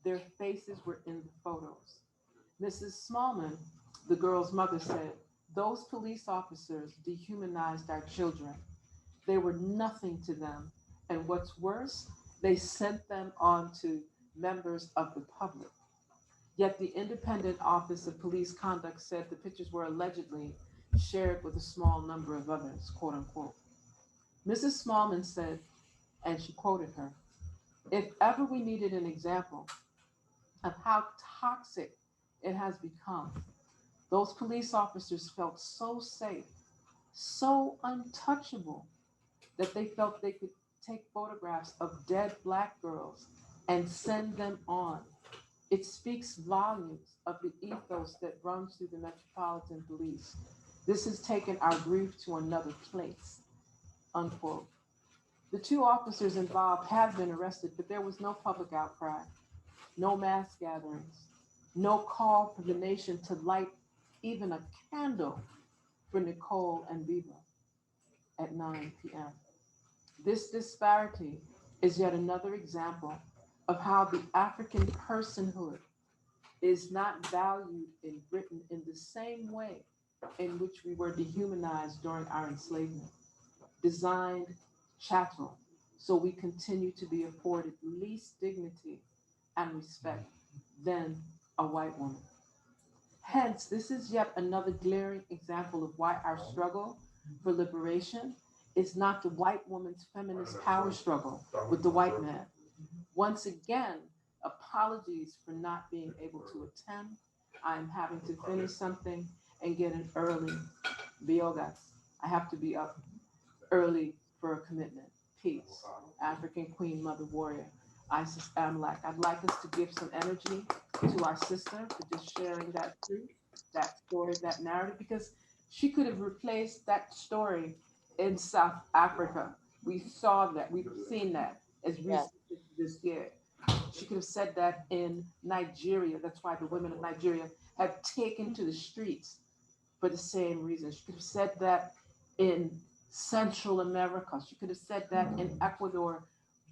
Their faces were in the photos. Mrs. Smallman, the girl's mother, said, "Those police officers dehumanized our children. They were nothing to them. And what's worse, they sent them on to members of the public." Yet the Independent Office of Police Conduct said the pictures were allegedly shared with a small number of others, quote unquote. Mrs. Smallman said, and she quoted her, "If ever we needed an example of how toxic it has become, those police officers felt so safe, so untouchable, that they felt they could take photographs of dead Black girls and send them on. It speaks volumes of the ethos that runs through the Metropolitan Police. This has taken our grief to another place," unquote. The two officers involved have been arrested, but there was no public outcry, no mass gatherings, no call for the nation to light even a candle for Nicole and Biba at 9 p.m. This disparity is yet another example of how the African personhood is not valued in Britain in the same way in which we were dehumanized during our enslavement, designed chattel, so we continue to be afforded least dignity and respect than a white woman. Hence, this is yet another glaring example of why our struggle for liberation is not the white woman's feminist power struggle with the white man. Once again, apologies for not being able to attend. I'm having to finish something and get an early biogas. I have to be up early for a commitment. Peace. African Queen Mother Warrior, Isis Amlak. I'd like us to give some energy to our sister for just sharing that truth, that story, that narrative, because she could have replaced that story in South Africa. We saw that, we've seen that as recently as this year. She could have said that in Nigeria. That's why the women of Nigeria have taken to the streets for the same reason. She could have said that in Central America. She could have said that in Ecuador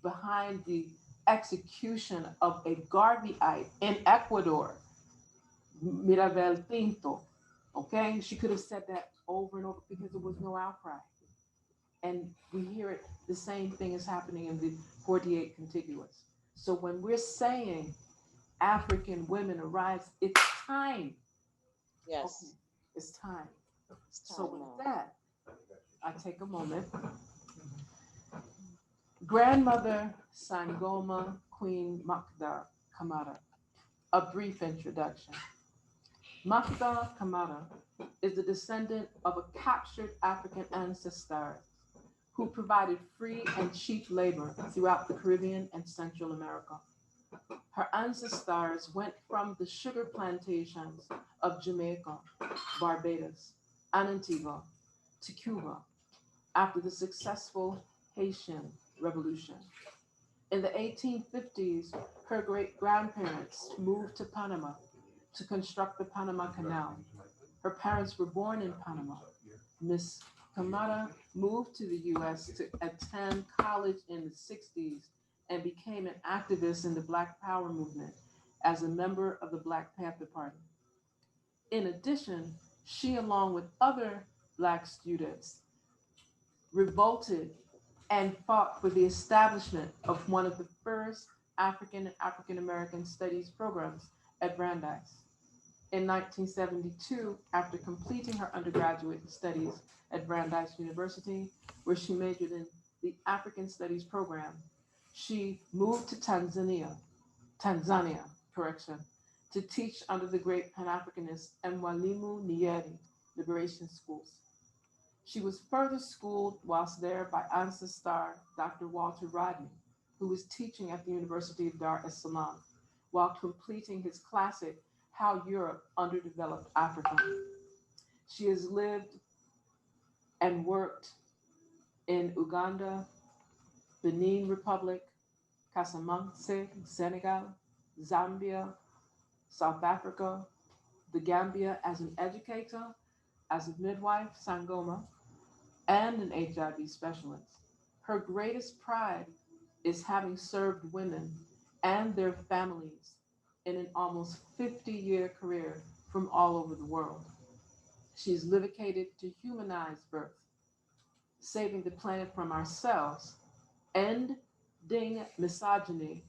behind the execution of a Garveyite in Ecuador, Mirabel Pinto. Okay, she could have said that over and over because there was no outcry. And we hear it, the same thing is happening in the 48 contiguous. So when we're saying African women arise, it's time. Yes. Okay, it's time. It's So time with now. that, I take a moment. Grandmother Sangoma, Queen Makeda Kamara. A brief introduction. Makeda Kamara is the descendant of a captured African ancestor who provided free and cheap labor throughout the Caribbean and Central America. Her ancestors went from the sugar plantations of Jamaica, Barbados, and Antigua to Cuba after the successful Haitian Revolution. In the 1850s, her great-grandparents moved to Panama to construct the Panama Canal. Her parents were born in Panama. Miss Kamara moved to the US to attend college in the 60s and became an activist in the Black Power movement as a member of the Black Panther Party. In addition, she, along with other Black students, revolted and fought for the establishment of one of the first African American studies programs at Brandeis. In 1972, after completing her undergraduate studies at Brandeis University, where she majored in the African Studies program, she moved to Tanzania, to teach under the great Pan-Africanist Mwalimu Nyerere liberation schools. She was further schooled whilst there by ancestor Dr. Walter Rodney, who was teaching at the University of Dar es Salaam while completing his classic How Europe Underdeveloped Africa. She has lived and worked in Uganda, Benin Republic, Casamance, Senegal, Zambia, South Africa, the Gambia as an educator, as a midwife, Sangoma, and an HIV specialist. Her greatest pride is having served women and their families in an almost 50-year career from all over the world. She is dedicated to humanize birth, saving the planet from ourselves, ending misogyny,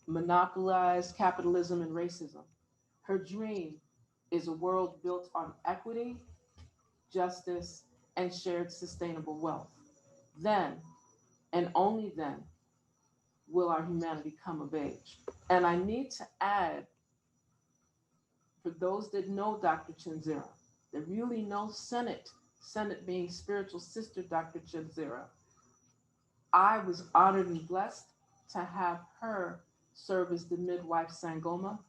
monopolized capitalism and racism. Her dream is a world built on equity, justice, and shared sustainable wealth. Then, and only then, will our humanity come of age. And I need to add, for those that know Dr. ChenziRa, that really know Senate being spiritual sister Dr. ChenziRa, I was honored and blessed to have her serve as the midwife Sangoma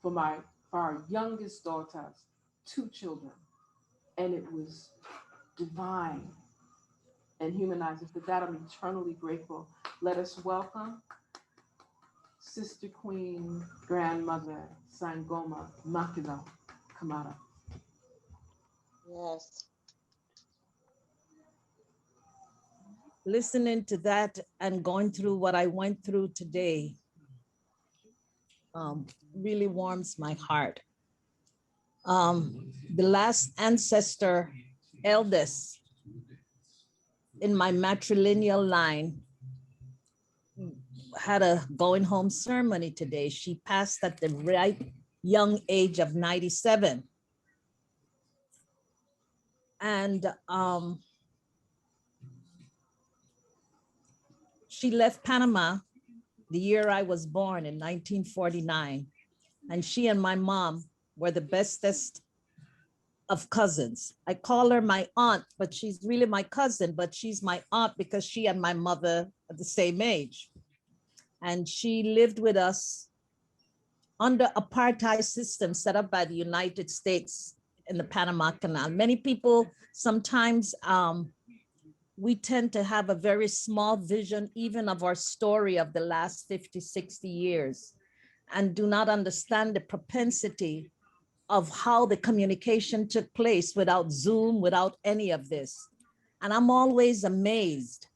for our youngest daughters, 2 children. And it was divine and humanizing. For that, I'm eternally grateful. Let us welcome Sister Queen Grandmother Sangoma Makeda Kamara. Yes. Listening to that and going through what I went through today really warms my heart. The last ancestor, eldest in my matrilineal line, had a going home ceremony today. She passed at the right young age of 97. And she left Panama the year I was born in 1949. And she and my mom were the bestest of cousins. I call her my aunt, but she's really my cousin, but she's my aunt because she and my mother are the same age. And she lived with us under apartheid system set up by the United States in the Panama Canal. Many people sometimes we tend to have a very small vision even of our story of the last 50, 60 years and do not understand the propensity of how the communication took place without Zoom, without any of this. And I'm always amazed,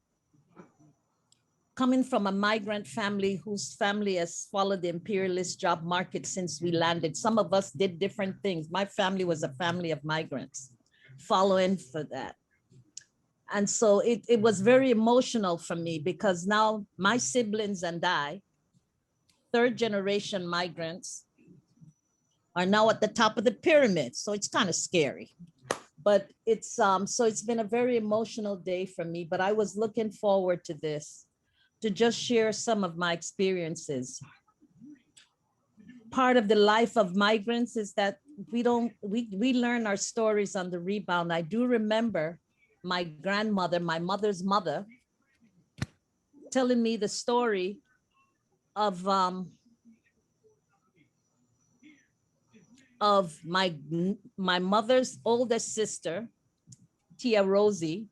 coming from a migrant family whose family has followed the imperialist job market since we landed. Some of us did different things. My family was a family of migrants following for that. And so it was very emotional for me because now my siblings and I, third generation migrants, are now at the top of the pyramid. So it's kind of scary. But it's so it's been a very emotional day for me, but I was looking forward to this, to just share some of my experiences. Part of the life of migrants is that we learn our stories on the rebound. I do remember my grandmother, my mother's mother, telling me the story of my mother's oldest sister, Tia Rosie,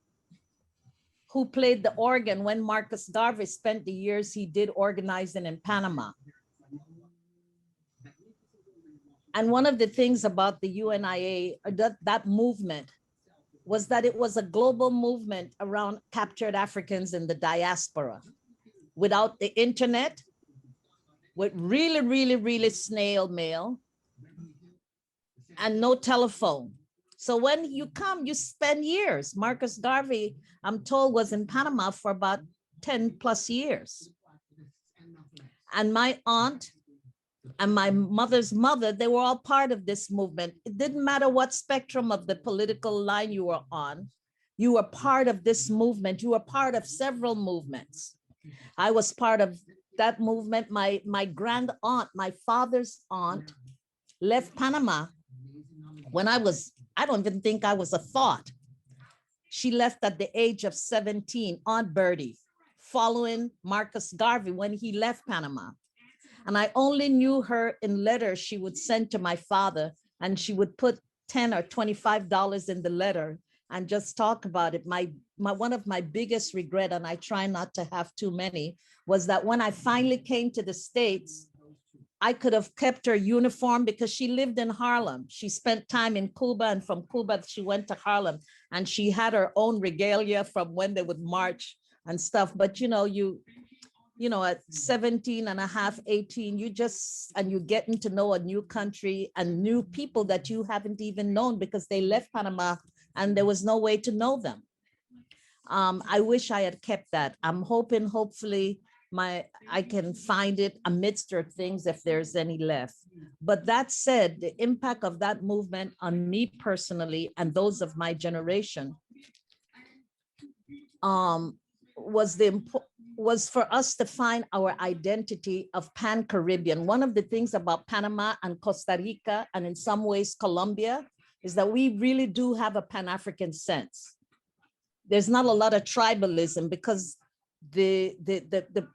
who played the organ when Marcus Garvey spent the years he did organizing in Panama. And one of the things about the UNIA, that movement, was that it was a global movement around captured Africans in the diaspora. Without the internet, with really, really, really snail mail, and no telephone. So when you come, you spend years. Marcus Garvey, I'm told, was in Panama for about 10 plus years. And my aunt and my mother's mother, they were all part of this movement. It didn't matter what spectrum of the political line you were on, you were part of this movement. You were part of several movements. I was part of that movement. My grand aunt, my father's aunt, left Panama when I don't even think I was a thought. She left at the age of 17, Aunt Bertie, following Marcus Garvey when he left Panama. And I only knew her in letters she would send to my father, and she would put $10 or $25 in the letter and just talk about it. One of my biggest regret, and I try not to have too many, was that when I finally came to the States, I could have kept her uniform because she lived in Harlem. She spent time in Cuba, and from Cuba, she went to Harlem, and she had her own regalia from when they would march and stuff. But you know, at 17 and a half, 18, you're getting to know a new country and new people that you haven't even known because they left Panama and there was no way to know them. I wish I had kept that. I'm hoping, hopefully, I can find it amidst her things if there's any left. But that said, the impact of that movement on me personally and those of my generation was for us to find our identity of Pan-Caribbean. One of the things about Panama and Costa Rica, and in some ways Colombia, is that we really do have a Pan-African sense. There's not a lot of tribalism because the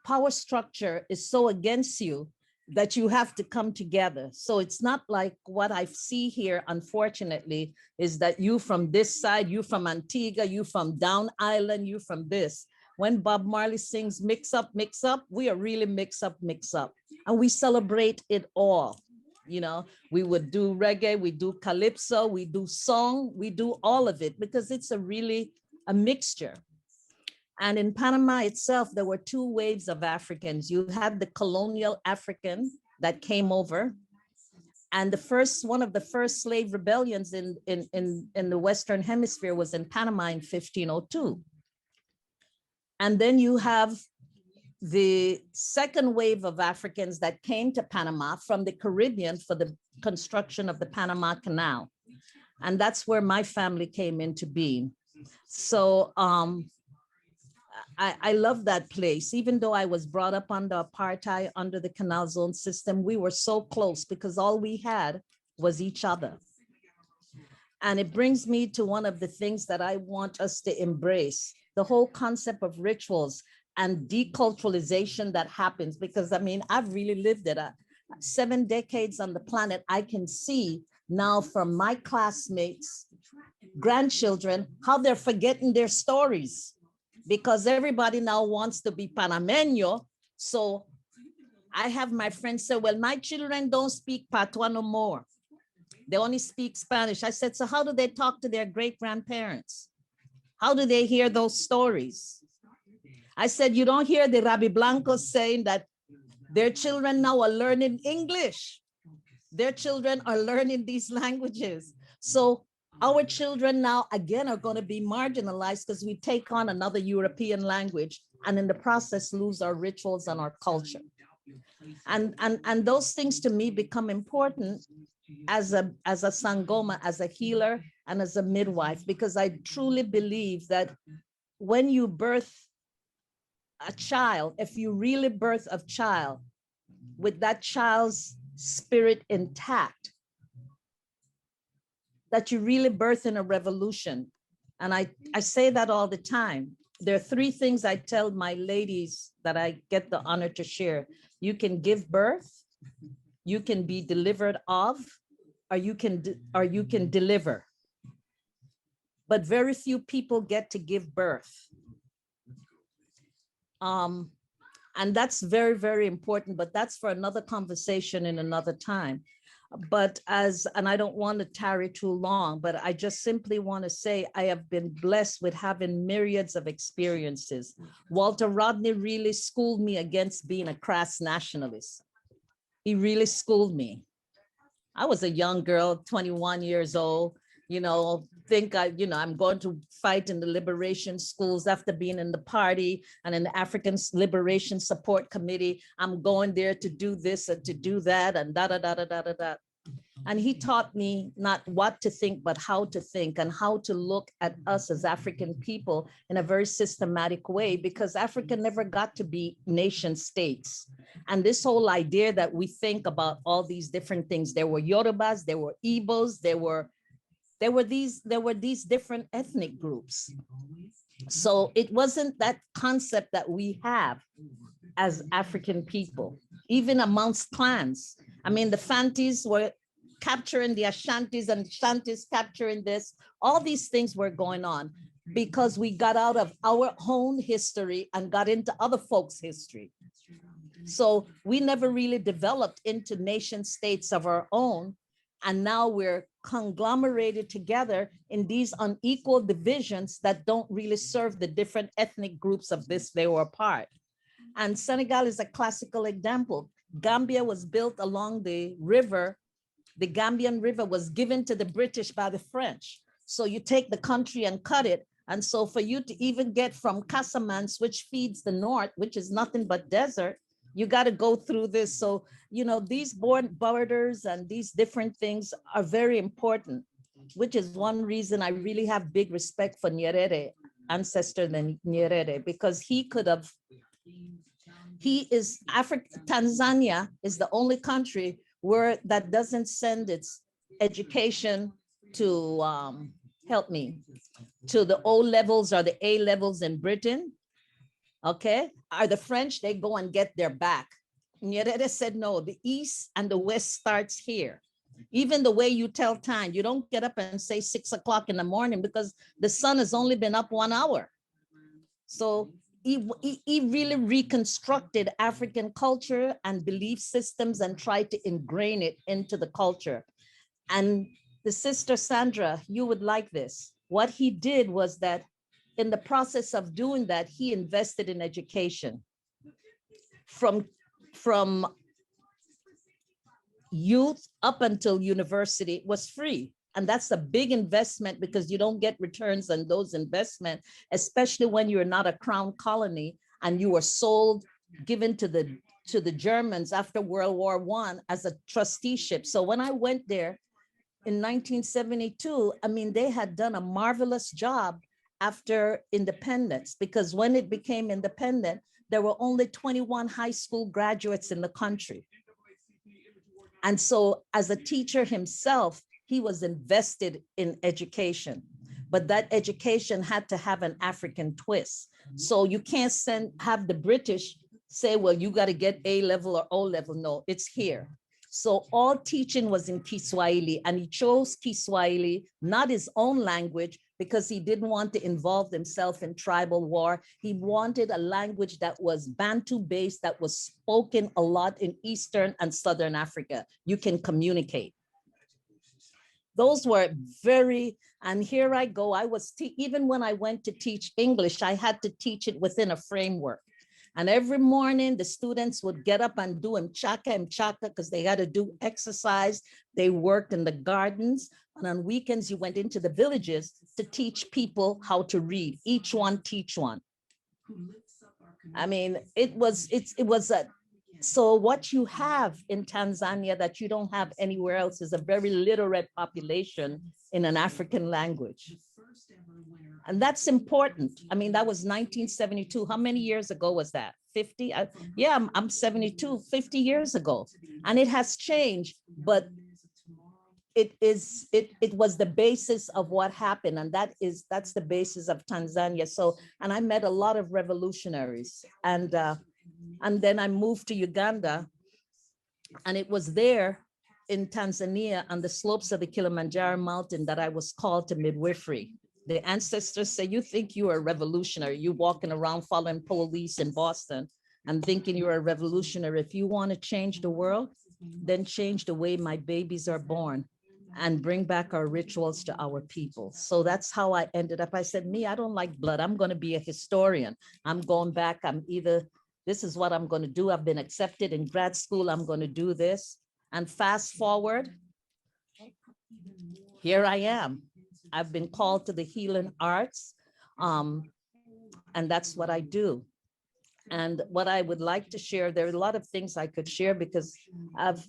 power structure is so against you that you have to come together. So it's not like what I see here, unfortunately, is that you from this side, you from Antigua, you from Down Island, you from this. When Bob Marley sings mix up, we are really mix up. And we celebrate it all. You know, we would do reggae, we do calypso, we do song, we do all of it because it's a mixture. And in Panama itself, there were two waves of Africans. You had the colonial African that came over. And one of the first slave rebellions in the Western Hemisphere was in Panama in 1502. And then you have the second wave of Africans that came to Panama from the Caribbean for the construction of the Panama Canal. And that's where my family came into being. So I love that place. Even though I was brought up under apartheid, under the canal zone system, we were so close because all we had was each other. And it brings me to one of the things that I want us to embrace, the whole concept of rituals and deculturalization that happens, because I mean, I've really lived it. 7 decades on the planet, I can see now from my classmates, grandchildren, how they're forgetting their stories because everybody now wants to be Panameño. So I have my friends say, well, my children don't speak Patois no more. They only speak Spanish. I said, so how do they talk to their great-grandparents? How do they hear those stories? I said, you don't hear the Rabbi Blancos saying that their children now are learning English. Their children are learning these languages. So Our children now again are going to be marginalized because we take on another European language and in the process lose our rituals and our culture. And those things to me become important as a Sangoma, as a healer, and as a midwife, because I truly believe that when you birth a child, if you really birth a child with that child's spirit intact, that you really birth in a revolution. And I say that all the time. There are three things I tell my ladies that I get the honor to share. You can give birth, you can be delivered of, or you can deliver. But very few people get to give birth. And that's very, very important, but that's for another conversation in another time. But and I don't want to tarry too long, but I just simply want to say I have been blessed with having myriads of experiences. Walter Rodney really schooled me against being a crass nationalist. He really schooled me. I was a young girl, 21 years old, think I'm going to fight in the liberation schools after being in the party and in the African Liberation Support Committee. I'm going there to do this and to do that and da da da da da da da. And he taught me not what to think, but how to think and how to look at us as African people in a very systematic way, because Africa never got to be nation states. And this whole idea that we think about all these different things, there were Yorubas, there were Igbos, there were these different ethnic groups. So it wasn't that concept that we have as African people, even amongst clans. I mean, the Fantis were capturing the Ashantis and Shantis capturing this. All these things were going on because we got out of our own history and got into other folks' history. So we never really developed into nation states of our own. And now we're conglomerated together in these unequal divisions that don't really serve the different ethnic groups of this they were part. And Senegal is a classical example. Gambia was built along the river. The Gambian River was given to the British by the French. So you take the country and cut it. And so for you to even get from Casamance, which feeds the north, which is nothing but desert, you got to go through this. So, these borders and these different things are very important, which is one reason I really have big respect for Nyerere, ancestor Nyerere, because Tanzania is the only country that doesn't send its education to, to the O levels or the A levels in Britain. Okay, are the French, they go and get their back. Nyerere said, no, the East and the West starts here. Even the way you tell time, you don't get up and say 6 o'clock in the morning because the sun has only been up 1 hour. So he really reconstructed African culture and belief systems and tried to ingrain it into the culture. And the sister Sandra, you would like this. What he did was that in the process of doing that, he invested in education from youth up until university was free. And that's a big investment because you don't get returns on those investments, especially when you're not a crown colony and you were sold, given to the Germans after World War I as a trusteeship. So when I went there in 1972, I mean, they had done a marvelous job after independence, because when it became independent, there were only 21 high school graduates in the country. And so as a teacher himself, he was invested in education, but that education had to have an African twist. So you can't have the British say, well, you got to get A level or O level. No, it's here. So all teaching was in Kiswahili, and he chose Kiswahili, not his own language, because he didn't want to involve himself in tribal war. He wanted a language that was Bantu-based, that was spoken a lot in Eastern and Southern Africa. You can communicate. Those were and here I go. Even when I went to teach English, I had to teach it within a framework. And every morning the students would get up and do mchaka, because they had to do exercise. They worked in the gardens. And on weekends, you went into the villages to teach people how to read, each one teach one. I mean, it was a, so what you have in Tanzania that you don't have anywhere else is a very literate population in an African language. And that's important. I mean, that was 1972. How many years ago was that? 50? Yeah, I'm 72, 50 years ago. And it has changed, but it was the basis of what happened. And that's the basis of Tanzania. So, and I met a lot of revolutionaries. And then I moved to Uganda, and it was there in Tanzania on the slopes of the Kilimanjaro mountain that I was called to midwifery. The ancestors say, you think you are a revolutionary, you walking around following police in Boston and thinking you're a revolutionary. If you want to change the world, then change the way my babies are born and bring back our rituals to our people. So that's how I ended up. I said, me, I don't like blood. I'm going to be a historian. I'm going back. I'm either, this is what I'm going to do. I've been accepted in grad school. I'm going to do this. And fast forward, here I am. I've been called to the healing arts, and that's what I do. And what I would like to share, there are a lot of things I could share because I've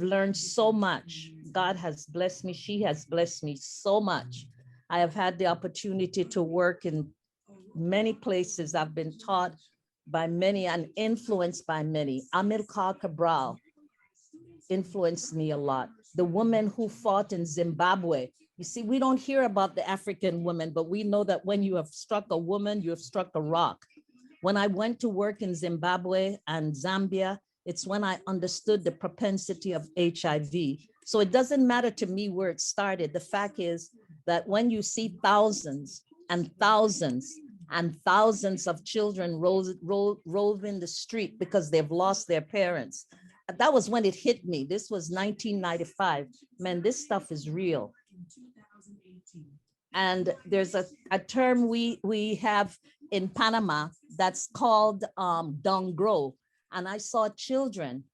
learned so much. God has blessed me. She has blessed me so much. I have had the opportunity to work in many places. I've been taught by many and influenced by many. Amilcar Cabral influenced me a lot. The woman who fought in Zimbabwe. You see, we don't hear about the African women, but we know that when you have struck a woman, you have struck a rock. When I went to work in Zimbabwe and Zambia, it's when I understood the propensity of HIV. So it doesn't matter to me where it started. The fact is that when you see thousands and thousands and thousands of children roll in the street because they've lost their parents, that was when it hit me. This was 1995. Man, this stuff is real. And there's a term we have in Panama that's called dongro. And I saw children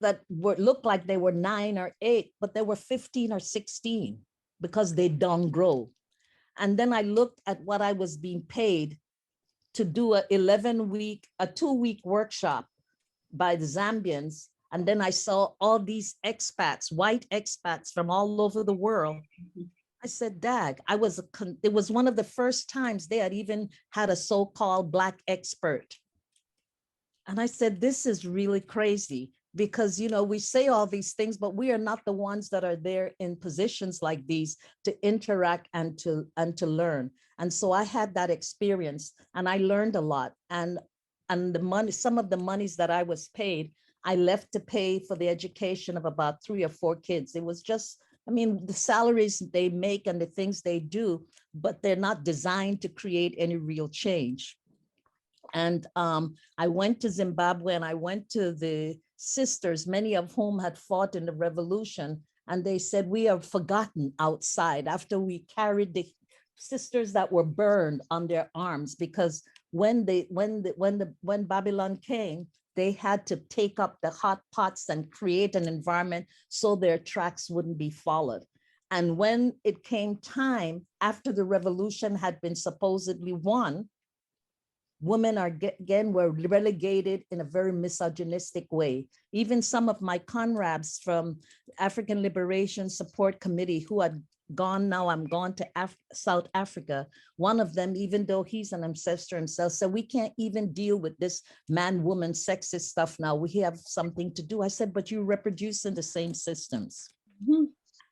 that looked like they were 9 or 8, but they were 15 or 16 because they dongro. And then I looked at what I was being paid to do a 2-week workshop by the Zambians. And then I saw all these expats, white expats from all over the world. I said, Dag, it was one of the first times they had even had a so-called Black expert. And I said, this is really crazy because, you know, we say all these things, but we are not the ones that are there in positions like these to interact and to learn. And so I had that experience and I learned a lot. And the money, some of the monies that I was paid, I left to pay for the education of about 3 or 4 kids. It was just, I mean, the salaries they make and the things they do, but they're not designed to create any real change. And I went to Zimbabwe and I went to the sisters, many of whom had fought in the revolution. And they said, we are forgotten outside after we carried the sisters that were burned on their arms, because when Babylon came, they had to take up the hot pots and create an environment so their tracks wouldn't be followed. And when it came time, after the revolution had been supposedly won, women were relegated in a very misogynistic way. Even some of my comrades from African Liberation Support Committee who had gone, now I'm gone to South Africa. One of them, even though he's an ancestor himself, said, we can't even deal with this man-woman sexist stuff now. We have something to do. I said, but you reproduce in the same systems. Mm-hmm.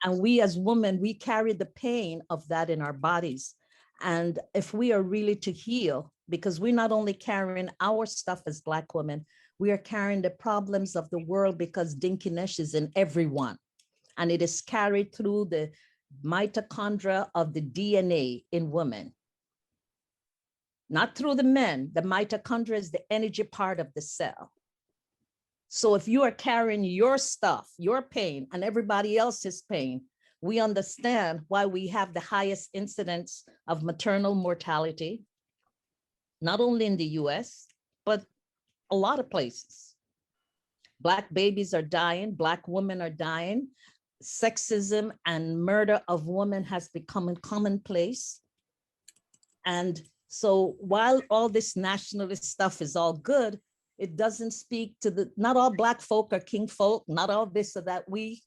And we as women, we carry the pain of that in our bodies. And if we are really to heal, because we're not only carrying our stuff as Black women, we are carrying the problems of the world because Dinkinesh is in everyone. And it is carried through the mitochondria of the DNA in women. Not through the men. The mitochondria is the energy part of the cell. So if you are carrying your stuff, your pain, and everybody else's pain, we understand why we have the highest incidence of maternal mortality, not only in the US, but a lot of places. Black babies are dying, Black women are dying. Sexism and murder of women has become commonplace. And so while all this nationalist stuff is all good, it doesn't speak to not all Black folk are king folk, not all this or that. We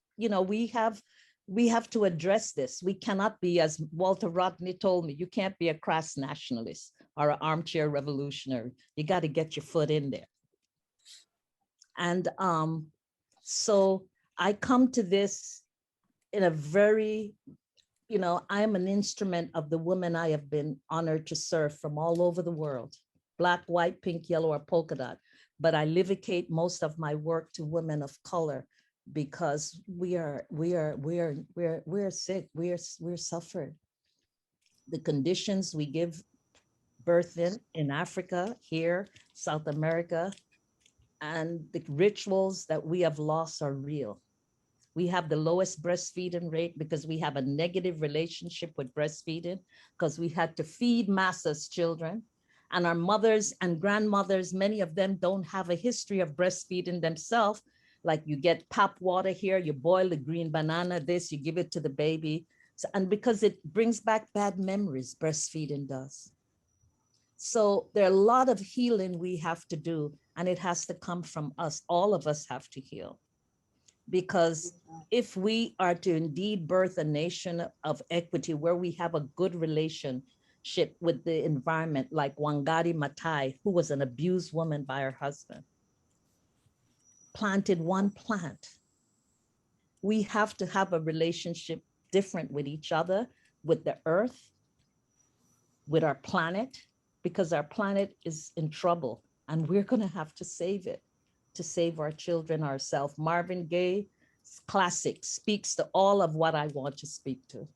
have to address this. We cannot be, as Walter Rodney told me, you can't be a crass nationalist or an armchair revolutionary. You got to get your foot in there. And so I come to this in a very, I'm an instrument of the women I have been honored to serve from all over the world, Black, white, pink, yellow, or polka dot. But I livicate most of my work to women of color because we're sick, we're suffered. The conditions we give birth in Africa, here, South America, and the rituals that we have lost are real. We have the lowest breastfeeding rate because we have a negative relationship with breastfeeding because we had to feed masses children. And our mothers and grandmothers, many of them don't have a history of breastfeeding themselves. Like you get pap water here, you boil the green banana, this, you give it to the baby. So, and because it brings back bad memories, breastfeeding does. So there are a lot of healing we have to do, and it has to come from us. All of us have to heal. Because if we are to indeed birth a nation of equity where we have a good relationship with the environment, like Wangari Maathai, who was an abused woman by her husband, planted one plant. We have to have a relationship different with each other, with the earth, with our planet, because our planet is in trouble and we're gonna have to save it, to save our children, ourselves. Marvin Gaye's classic speaks to all of what I want to speak to.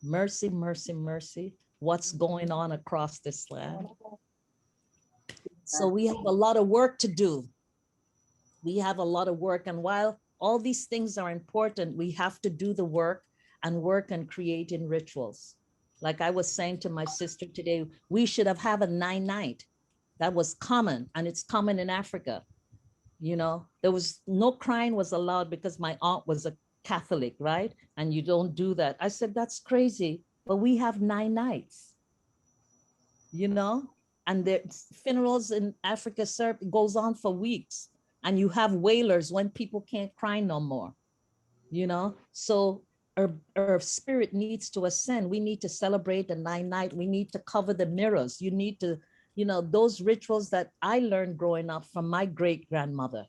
Mercy, mercy, mercy, what's going on across this land? So we have a lot of work to do. We have a lot of work, and while all these things are important, we have to do the work and work on creating rituals. Like I was saying to my sister today, we should have had a 9-night. That was common, and it's common in Africa. There was no crying was allowed because my aunt was a Catholic, right? And you don't do that. I said, that's crazy, but we have 9 nights, and the funerals in Africa goes on for weeks, and you have wailers when people can't cry no more, So our spirit needs to ascend. We need to celebrate the 9-night. We need to cover the mirrors. You need to, those rituals that I learned growing up from my great-grandmother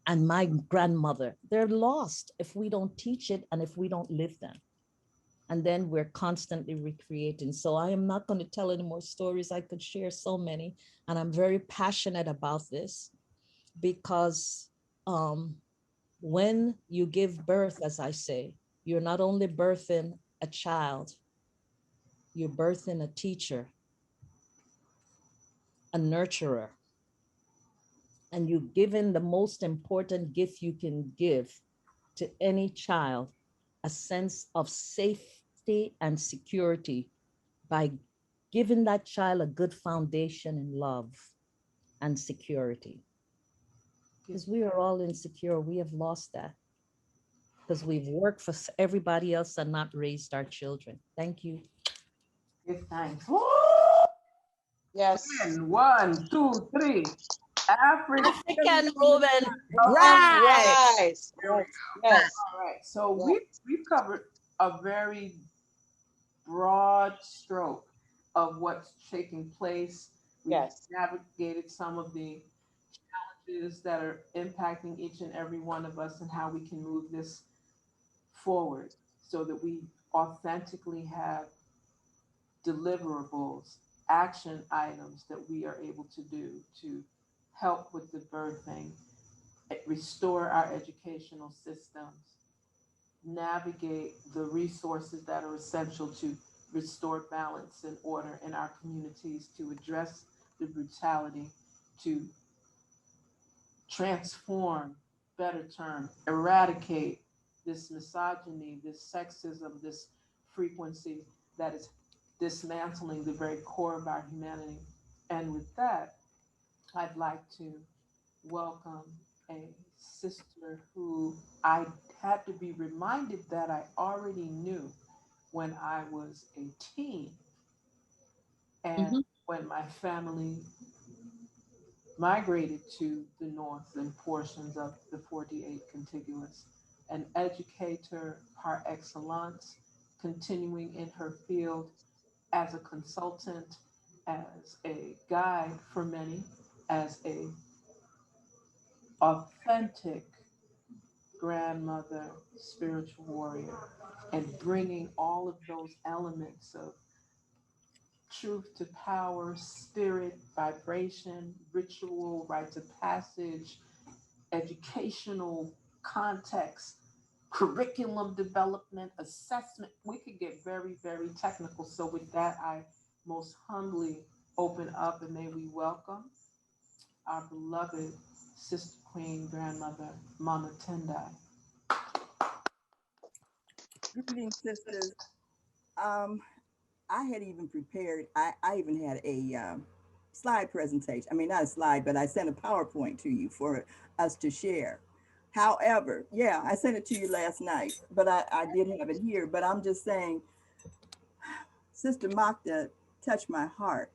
and my grandmother, they're lost if we don't teach it and if we don't live them. And then we're constantly recreating. So I am not going to tell any more stories. I could share so many, and I'm very passionate about this because when you give birth, as I say, you're not only birthing a child, you're birthing a teacher, a nurturer, and you've given the most important gift you can give to any child, a sense of safety and security by giving that child a good foundation in love and security. Because we are all insecure, we have lost that. Because we've worked for everybody else and not raised our children. Thank you. Give thanks. Yes. 1, 2, 3. AfRaKan woman, Right. rise. Yes. All right. So we've covered a very broad stroke of what's taking place. We've navigated some of the challenges that are impacting each and every one of us and how we can move this forward so that we authentically have deliverables, action items that we are able to do to help with the birthing, restore our educational systems, navigate the resources that are essential to restore balance and order in our communities, to address the brutality, to transform, better term, eradicate this misogyny, this sexism, this frequency that is dismantling the very core of our humanity. And with that, I'd like to welcome a sister who I had to be reminded that I already knew when I was a teen. And Mhm. when my family migrated to the north and portions of the 48 contiguous, an educator par excellence, continuing in her field as a consultant, as a guide for many, as a authentic grandmother, spiritual warrior, and bringing all of those elements of truth to power, spirit, vibration, ritual, rites of passage, educational context, curriculum development, assessment. We could get very, very technical. So, with that, I most humbly open up and may we welcome our beloved Sister Queen Grandmother, Mama Tendai. Greetings, sisters. Um, I had even prepared, I even had a slide presentation. I mean, not a slide, but I sent a PowerPoint to you for us to share. However, yeah, I sent it to you last night, but I did have it here. But I'm just saying, Sister Makeda touched my heart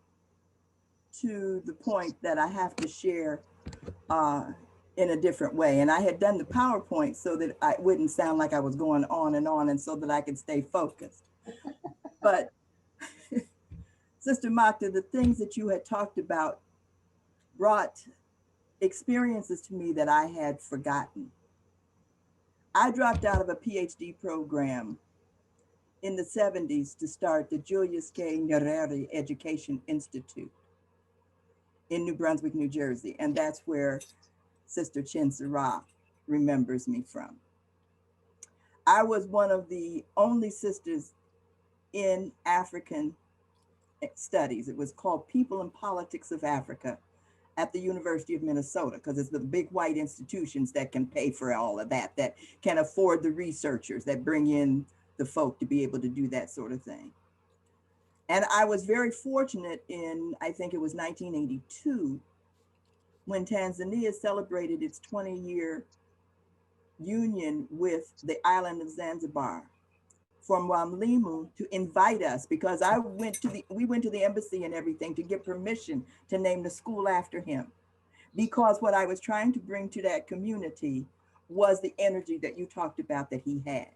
to the point that I have to share in a different way. And I had done the PowerPoint so that I wouldn't sound like I was going on and so that I could stay focused. But Sister Makeda, the things that you had talked about brought experiences to me that I had forgotten. I dropped out of a PhD program in the 70s to start the Julius K. Nyerere Education Institute in New Brunswick, New Jersey. And that's where Sister ChenziRa remembers me from. I was one of the only sisters in African studies. It was called People and Politics of Africa at the University of Minnesota, because it's the big white institutions that can pay for all of that, that can afford the researchers, that bring in the folk to be able to do that sort of thing. And I was very fortunate in, I think it was 1982, when Tanzania celebrated its 20-year union with the island of Zanzibar, for Mwalimu to invite us, because we went to the embassy and everything to get permission to name the school after him. Because what I was trying to bring to that community was the energy that you talked about that he had,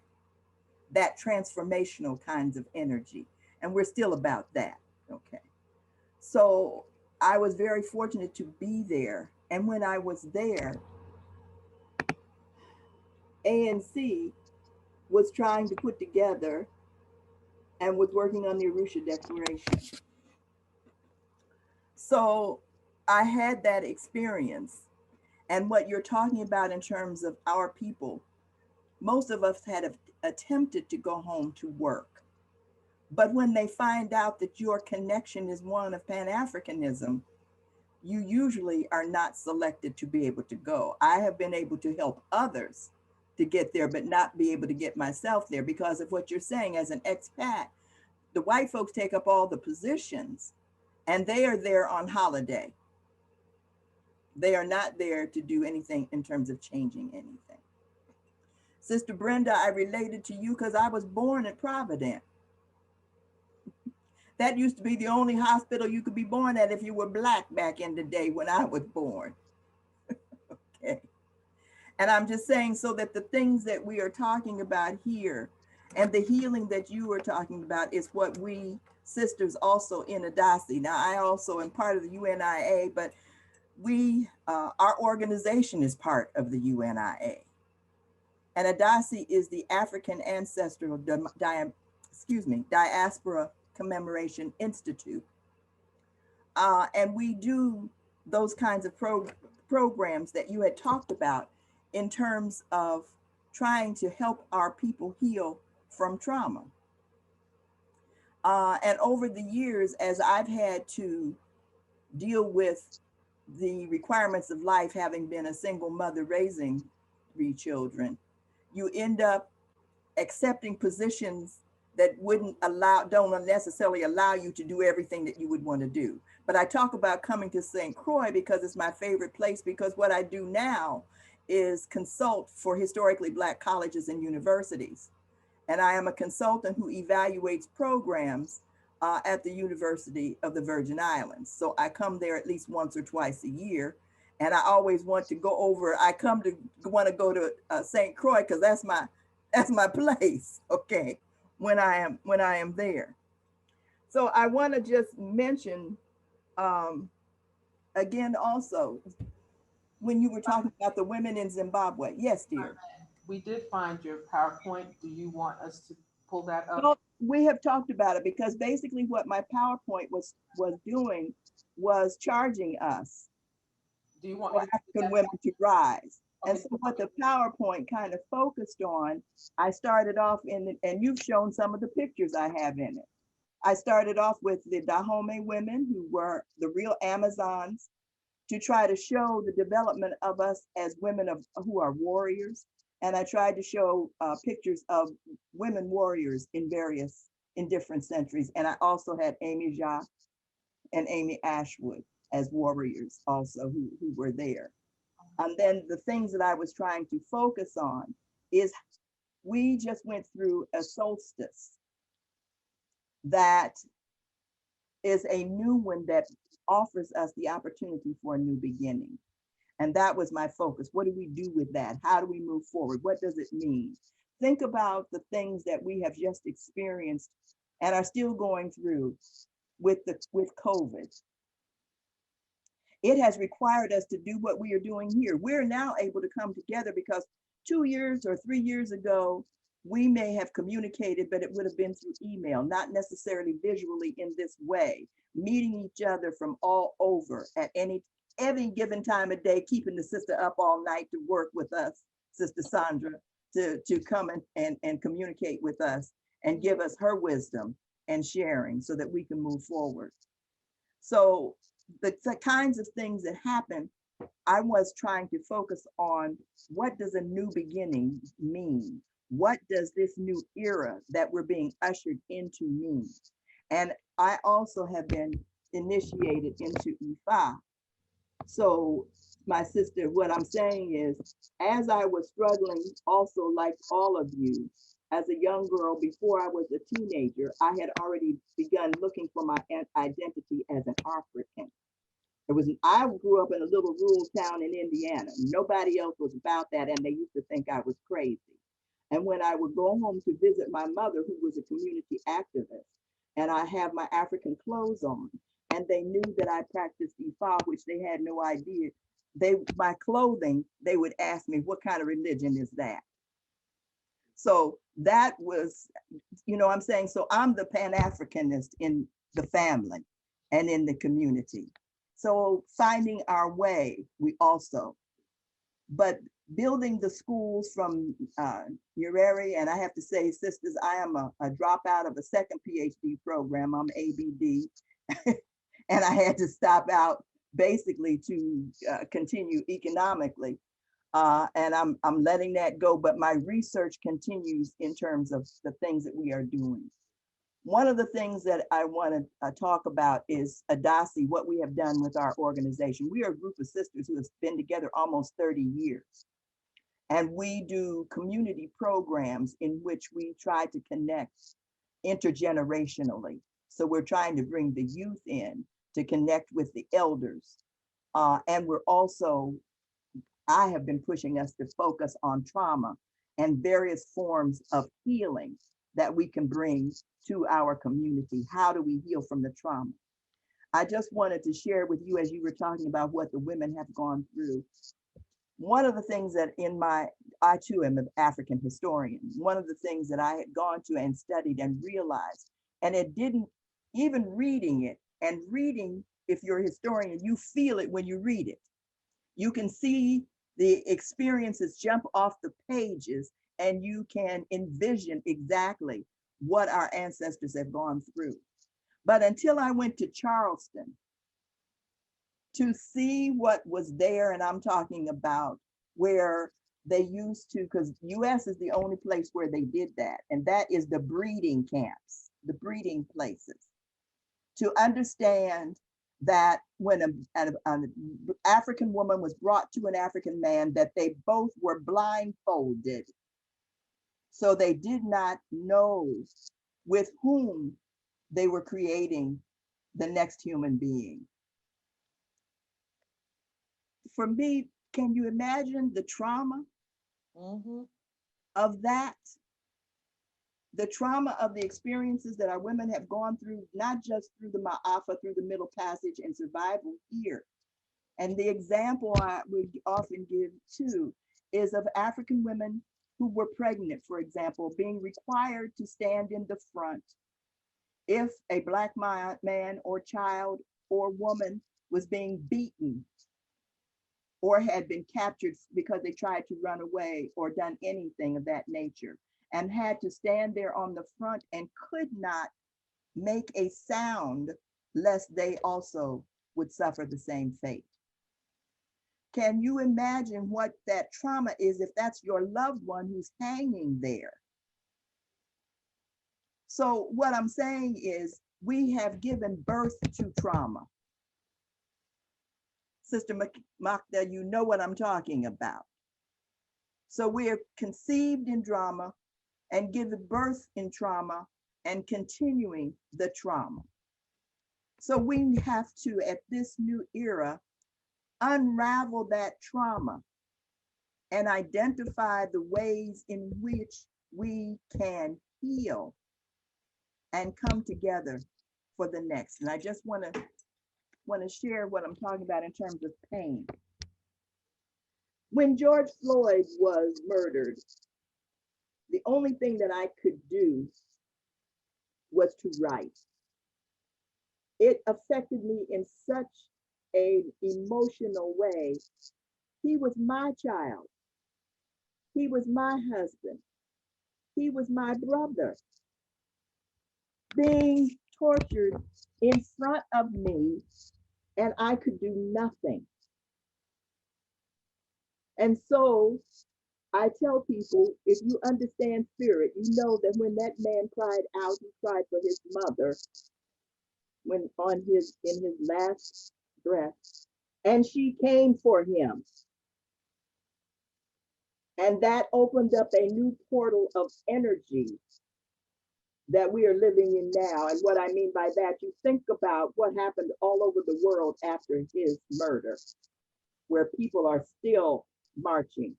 that transformational kinds of energy. And we're still about that, okay? So I was very fortunate to be there. And when I was there, ANC was trying to put together and was working on the Arusha Declaration. So I had that experience. And what you're talking about in terms of our people, most of us had attempted to go home to work. But when they find out that your connection is one of Pan-Africanism, you usually are not selected to be able to go. I have been able to help others to get there, but not be able to get myself there because of what you're saying. As an expat, the white folks take up all the positions and they are there on holiday. They are not there to do anything in terms of changing anything. Sister Brenda, I related to you because I was born at Providence. That used to be the only hospital you could be born at if you were Black back in the day when I was born. Okay. And I'm just saying, so that the things that we are talking about here and the healing that you are talking about is what we sisters also in ADAACI. Now, I also am part of the UNIA, but our organization is part of the UNIA. And ADAACI is the African Ancestral Diaspora Commemoration Institute. And we do those kinds of programs that you had talked about in terms of trying to help our people heal from trauma. And over the years, as I've had to deal with the requirements of life, having been a single mother raising 3 children, you end up accepting positions that don't necessarily allow you to do everything that you would want to do. But I talk about coming to St. Croix because it's my favorite place, because what I do now is consult for historically Black colleges and universities. And I am a consultant who evaluates programs at the University of the Virgin Islands. So I come there at least once or twice a year. And I always want to go over, I want to go to St. Croix because that's my place, okay, when I am there. So I want to just mention again also, when you were talking about the women in Zimbabwe. Yes, dear. We did find your PowerPoint. Do you want us to pull that up? Well, we have talked about it because basically what my PowerPoint was doing was charging us Do you want for me to African women to rise. And so what the PowerPoint kind of focused on, I started off and you've shown some of the pictures I have in it. I started off with the Dahomey women who were the real Amazons, to try to show the development of us as women who are warriors. And I tried to show pictures of women warriors in different centuries. And I also had Amy Jacques and Amy Ashwood as warriors also who were there. And then the things that I was trying to focus on is we just went through a solstice that is a new one that offers us the opportunity for a new beginning. And that was my focus. What do we do with that? How do we move forward? What does it mean? Think about the things that we have just experienced and are still going through with COVID. It has required us to do what we are doing here. We're now able to come together because 2 years or 3 years ago, we may have communicated, but it would have been through email, not necessarily visually in this way, meeting each other from all over at any given time of day, keeping the sister up all night to work with us, Sister Sandra, to come and communicate with us and give us her wisdom and sharing so that we can move forward. So the kinds of things that happen, I was trying to focus on what does a new beginning mean? What does this new era that we're being ushered into mean? And I also have been initiated into Ifa. So my sister, what I'm saying is, as I was struggling also like all of you, as a young girl, before I was a teenager, I had already begun looking for my identity as an AfRaKan. I grew up in a little rural town in Indiana. Nobody else was about that, and they used to think I was crazy. And when I would go home to visit my mother, who was a community activist, and I have my African clothes on, and they knew that I practiced Ifa, which they had no idea. My clothing, they would ask me, what kind of religion is that? So that was, I'm saying, so I'm the Pan-Africanist in the family and in the community. So finding our way, we also, but building the schools from Nyerere, and I have to say, sisters, I am a dropout of a second PhD program. I'm ABD, and I had to stop out basically to continue economically. And I'm letting that go, but my research continues in terms of the things that we are doing. One of the things that I want to talk about is ADAACI, what we have done with our organization. We are a group of sisters who have been together almost 30 years. And we do community programs in which we try to connect intergenerationally. So we're trying to bring the youth in to connect with the elders. And we're also, I have been pushing us to focus on trauma and various forms of healing that we can bring to our community. How do we heal from the trauma? I just wanted to share with you, as you were talking about what the women have gone through. One of the things that I too am an African historian. One of the things that I had gone to and studied and realized, and it didn't, even reading it, and reading, if you're a historian, you feel it when you read it. You can see the experiences jump off the pages, and you can envision exactly what our ancestors have gone through. But until I went to Charleston to see what was there, and I'm talking about where they used to, because US is the only place where they did that, and that is the breeding camps, the breeding places. To understand that when an African woman was brought to an African man, that they both were blindfolded. So they did not know with whom they were creating the next human being. For me, can you imagine the trauma of that? The trauma of the experiences that our women have gone through, not just through the Ma'afa, through the Middle Passage and survival here. And the example I would often give too is of African women who were pregnant, for example, being required to stand in the front if a Black man or child or woman was being beaten or had been captured because they tried to run away or done anything of that nature, and had to stand there on the front and could not make a sound lest they also would suffer the same fate. Can you imagine what that trauma is if that's your loved one who's hanging there? So what I'm saying is we have given birth to trauma. Sister Makeda, you know what I'm talking about. So we are conceived in trauma and given birth in trauma and continuing the trauma. So we have to, at this new era, unravel that trauma and identify the ways in which we can heal and come together for the next. And I just want to share what I'm talking about in terms of pain. When George Floyd was murdered, the only thing that I could do was to write. It affected me in such an emotional way. He was my child. He was my husband. He was my brother, being tortured in front of me, and I could do nothing. And so I tell people, if you understand spirit, you know that when that man cried out, he cried for his mother when in his last breath, and she came for him. And that opened up a new portal of energy that we are living in now. And what I mean by that, you think about what happened all over the world after his murder, where people are still marching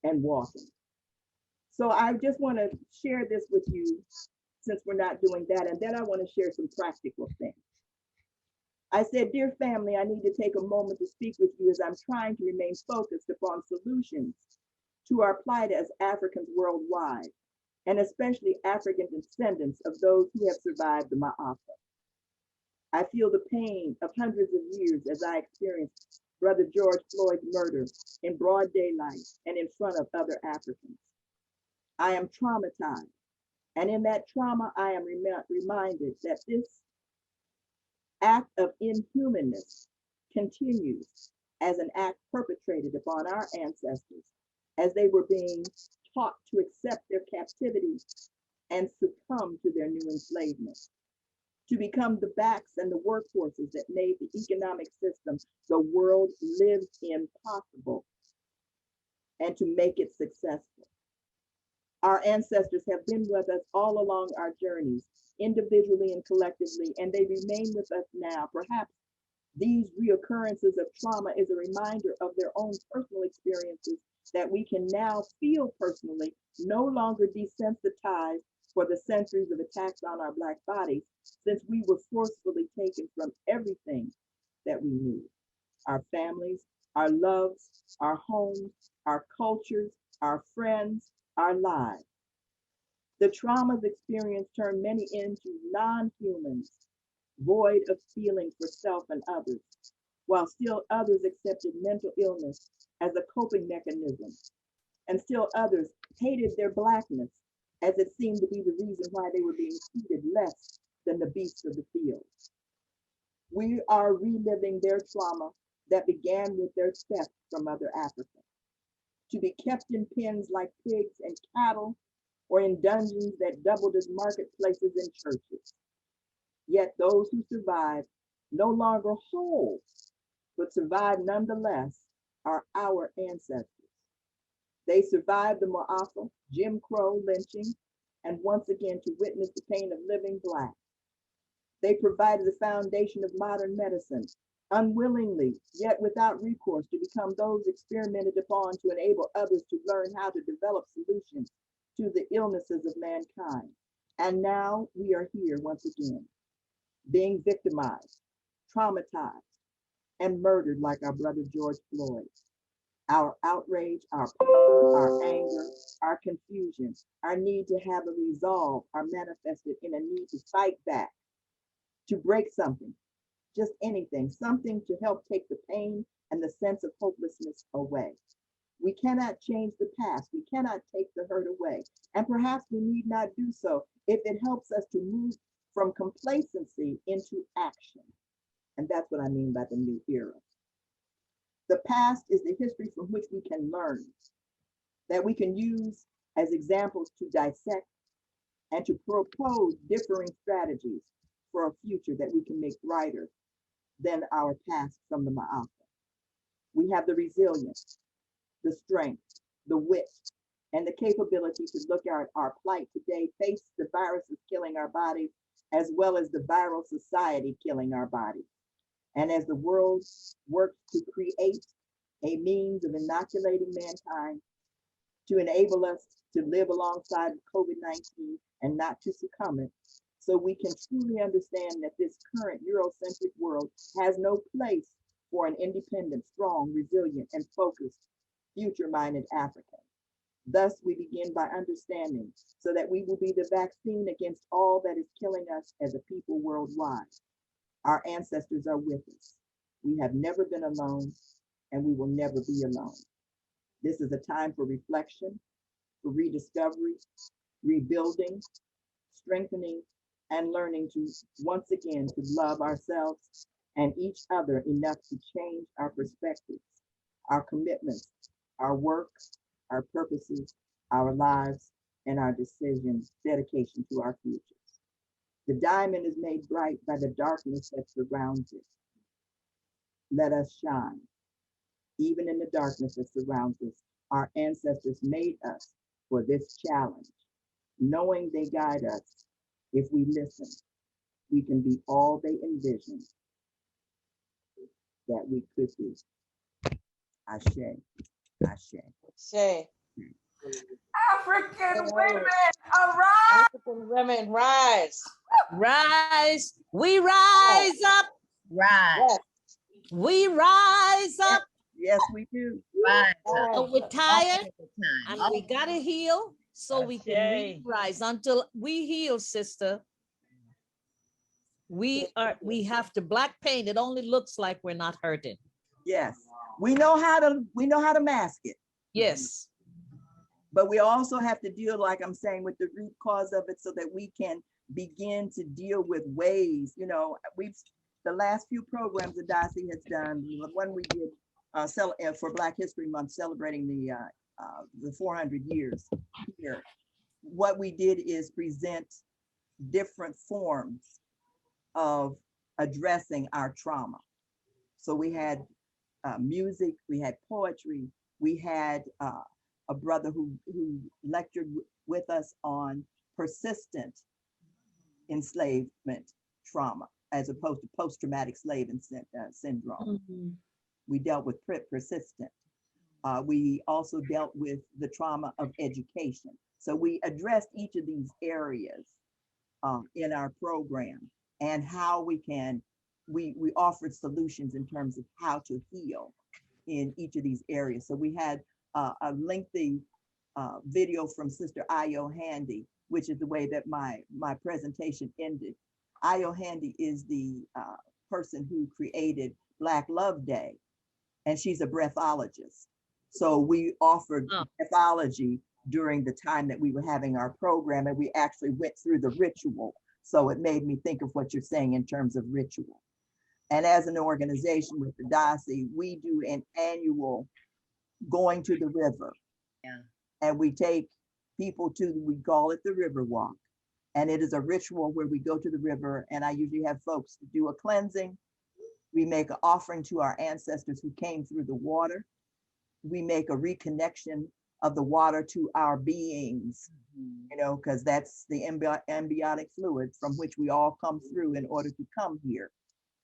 and walking. So I just want to share this with you since we're not doing that. And then I want to share some practical things. I said, dear family, I need to take a moment to speak with you as I'm trying to remain focused upon solutions to our plight as Africans worldwide, and especially African descendants of those who have survived the Ma'afa. I feel the pain of hundreds of years as I experienced Brother George Floyd's murder in broad daylight and in front of other Africans. I am traumatized, and in that trauma, I am reminded that this act of inhumanness continues as an act perpetrated upon our ancestors as they were being taught to accept their captivity and succumb to their new enslavement, to become the backs and the workforces that made the economic system the world lives in possible, and to make it successful. Our ancestors have been with us all along our journeys, individually and collectively, and they remain with us now. Perhaps these reoccurrences of trauma is a reminder of their own personal experiences that we can now feel personally, no longer desensitized for the centuries of attacks on our Black bodies, since we were forcefully taken from everything that we knew: our families, our loves, our homes, our cultures, our friends, our lives. The traumas experienced turned many into non-humans, void of feeling for self and others, while still others accepted mental illness as a coping mechanism, and still others hated their Blackness as it seemed to be the reason why they were being treated less than the beasts of the field. We are reliving their trauma that began with their theft from other Africans, to be kept in pens like pigs and cattle, or in dungeons that doubled as marketplaces and churches. Yet those who survived no longer whole, but survive nonetheless, are our ancestors. They survived the Ma'afa, Jim Crow lynching, and once again to witness the pain of living Black. They provided the foundation of modern medicine, unwillingly, yet without recourse, to become those experimented upon to enable others to learn how to develop solutions to the illnesses of mankind. And now we are here once again, being victimized, traumatized, and murdered like our brother George Floyd. Our outrage, our pain, our anger, our confusion, our need to have a resolve are manifested in a need to fight back, to break something, just anything, something to help take the pain and the sense of hopelessness away. We cannot change the past. We cannot take the hurt away. And perhaps we need not do so if it helps us to move from complacency into action. And that's what I mean by the new era. The past is the history from which we can learn, that we can use as examples to dissect and to propose differing strategies for a future that we can make brighter than our past from the Ma'afa. We have the resilience, the strength, the wit, and the capability to look at our plight today, face the viruses killing our bodies, as well as the viral society killing our bodies. And as the world works to create a means of inoculating mankind, to enable us to live alongside COVID-19 and not to succumb it, so we can truly understand that this current Eurocentric world has no place for an independent, strong, resilient, and focused, future-minded African. Thus, we begin by understanding so that we will be the vaccine against all that is killing us as a people worldwide. Our ancestors are with us. We have never been alone, and we will never be alone. This is a time for reflection, for rediscovery, rebuilding, strengthening, and learning to once again to love ourselves and each other enough to change our perspectives, our commitments, our work, our purposes, our lives, and our decisions, dedication to our futures. The diamond is made bright by the darkness that surrounds it. Let us shine. Even in the darkness that surrounds us, our ancestors made us for this challenge. Knowing they guide us, if we listen, we can be all they envisioned that we could be. Ashe, ashe. Say, African women, arise! African women, rise. Rise, we rise up. Right. Yes. We rise up. Yes, we do. Right. So we're tired and Time. we gotta heal so we can Ashe. rise. Until we heal, sister, we have to black paint. It only looks like we're not hurting. Yes, we know how to mask it, Yes. but we also have to deal, like I'm saying, with the root cause of it so that we can begin to deal with ways. You know, the last few programs that ADAACI has done, the one we did for Black History Month, celebrating the 400 years here. What we did is present different forms of addressing our trauma. So we had music, we had poetry, we had a brother who lectured with us on persistent enslavement trauma, as opposed to post-traumatic slave syndrome. Mm-hmm. We dealt with persistent. We also dealt with the trauma of education. So we addressed each of these areas in our program, and how we offered solutions in terms of how to heal in each of these areas. So we had a lengthy video from Sister Ayo Handy, which is the way that my presentation ended. Ayo Handy is the person who created Black Love Day, and she's a breathologist. So we offered breathology during the time that we were having our program, and we actually went through the ritual. So it made me think of what you're saying in terms of ritual. And as an organization with the ADAACI, we do an annual going to the river. Yeah. And we take people we call it the river walk. And it is a ritual where we go to the river, and I usually have folks do a cleansing, We make an offering to our ancestors who came through the water. We make a reconnection of the water to our beings, you know, because that's the ambiotic fluid from which we all come through in order to come here.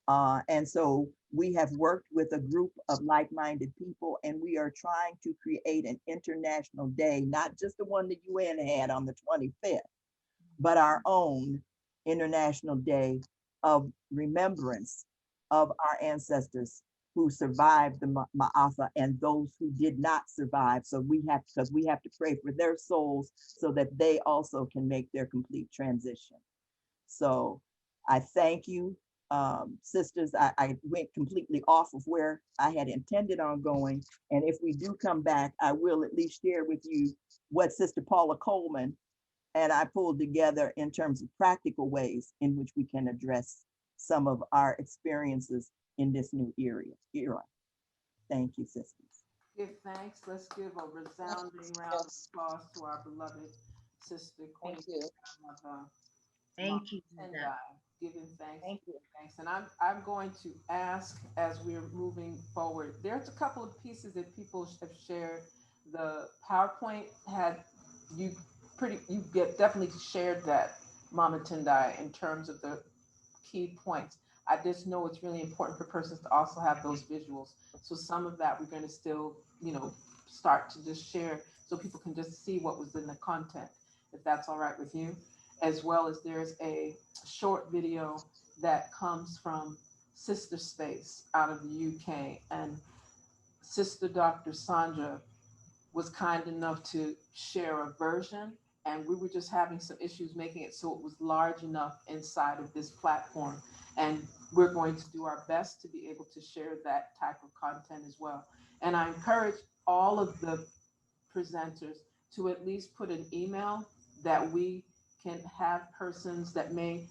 And so we have worked with a group of like-minded people, and we are trying to create an international day, not just the one the UN had on the 25th, but our own international day of remembrance of our ancestors who survived the Ma'afa and those who did not survive. So we have, because we have to pray for their souls so that they also can make their complete transition. So I thank you, sisters. I went completely off of where I had intended on going. And if we do come back, I will at least share with you what Sister Paula Coleman and I pulled together in terms of practical ways in which we can address some of our experiences in this new era. Thank you, sisters. Give thanks. Let's give a resounding round of applause to our beloved sister, Queen Grandmother. Thank you. Tendai, giving thanks. Thank you. Thanks. And I'm going to ask, as we're moving forward, there's a couple of pieces that people have shared. The PowerPoint had you definitely shared that, Mama Tendai, in terms of the key points. I just know it's really important for persons to also have those visuals. So some of that we're going to still, you know, start to just share so people can just see what was in the content, if that's all right with you. As well as there's a short video that comes from Sister Space out of the UK, and Sister Dr. Sandra was kind enough to share a version, and we were just having some issues making it so it was large enough inside of this platform. And we're going to do our best to be able to share that type of content as well. And I encourage all of the presenters to at least put an email that we can have persons that may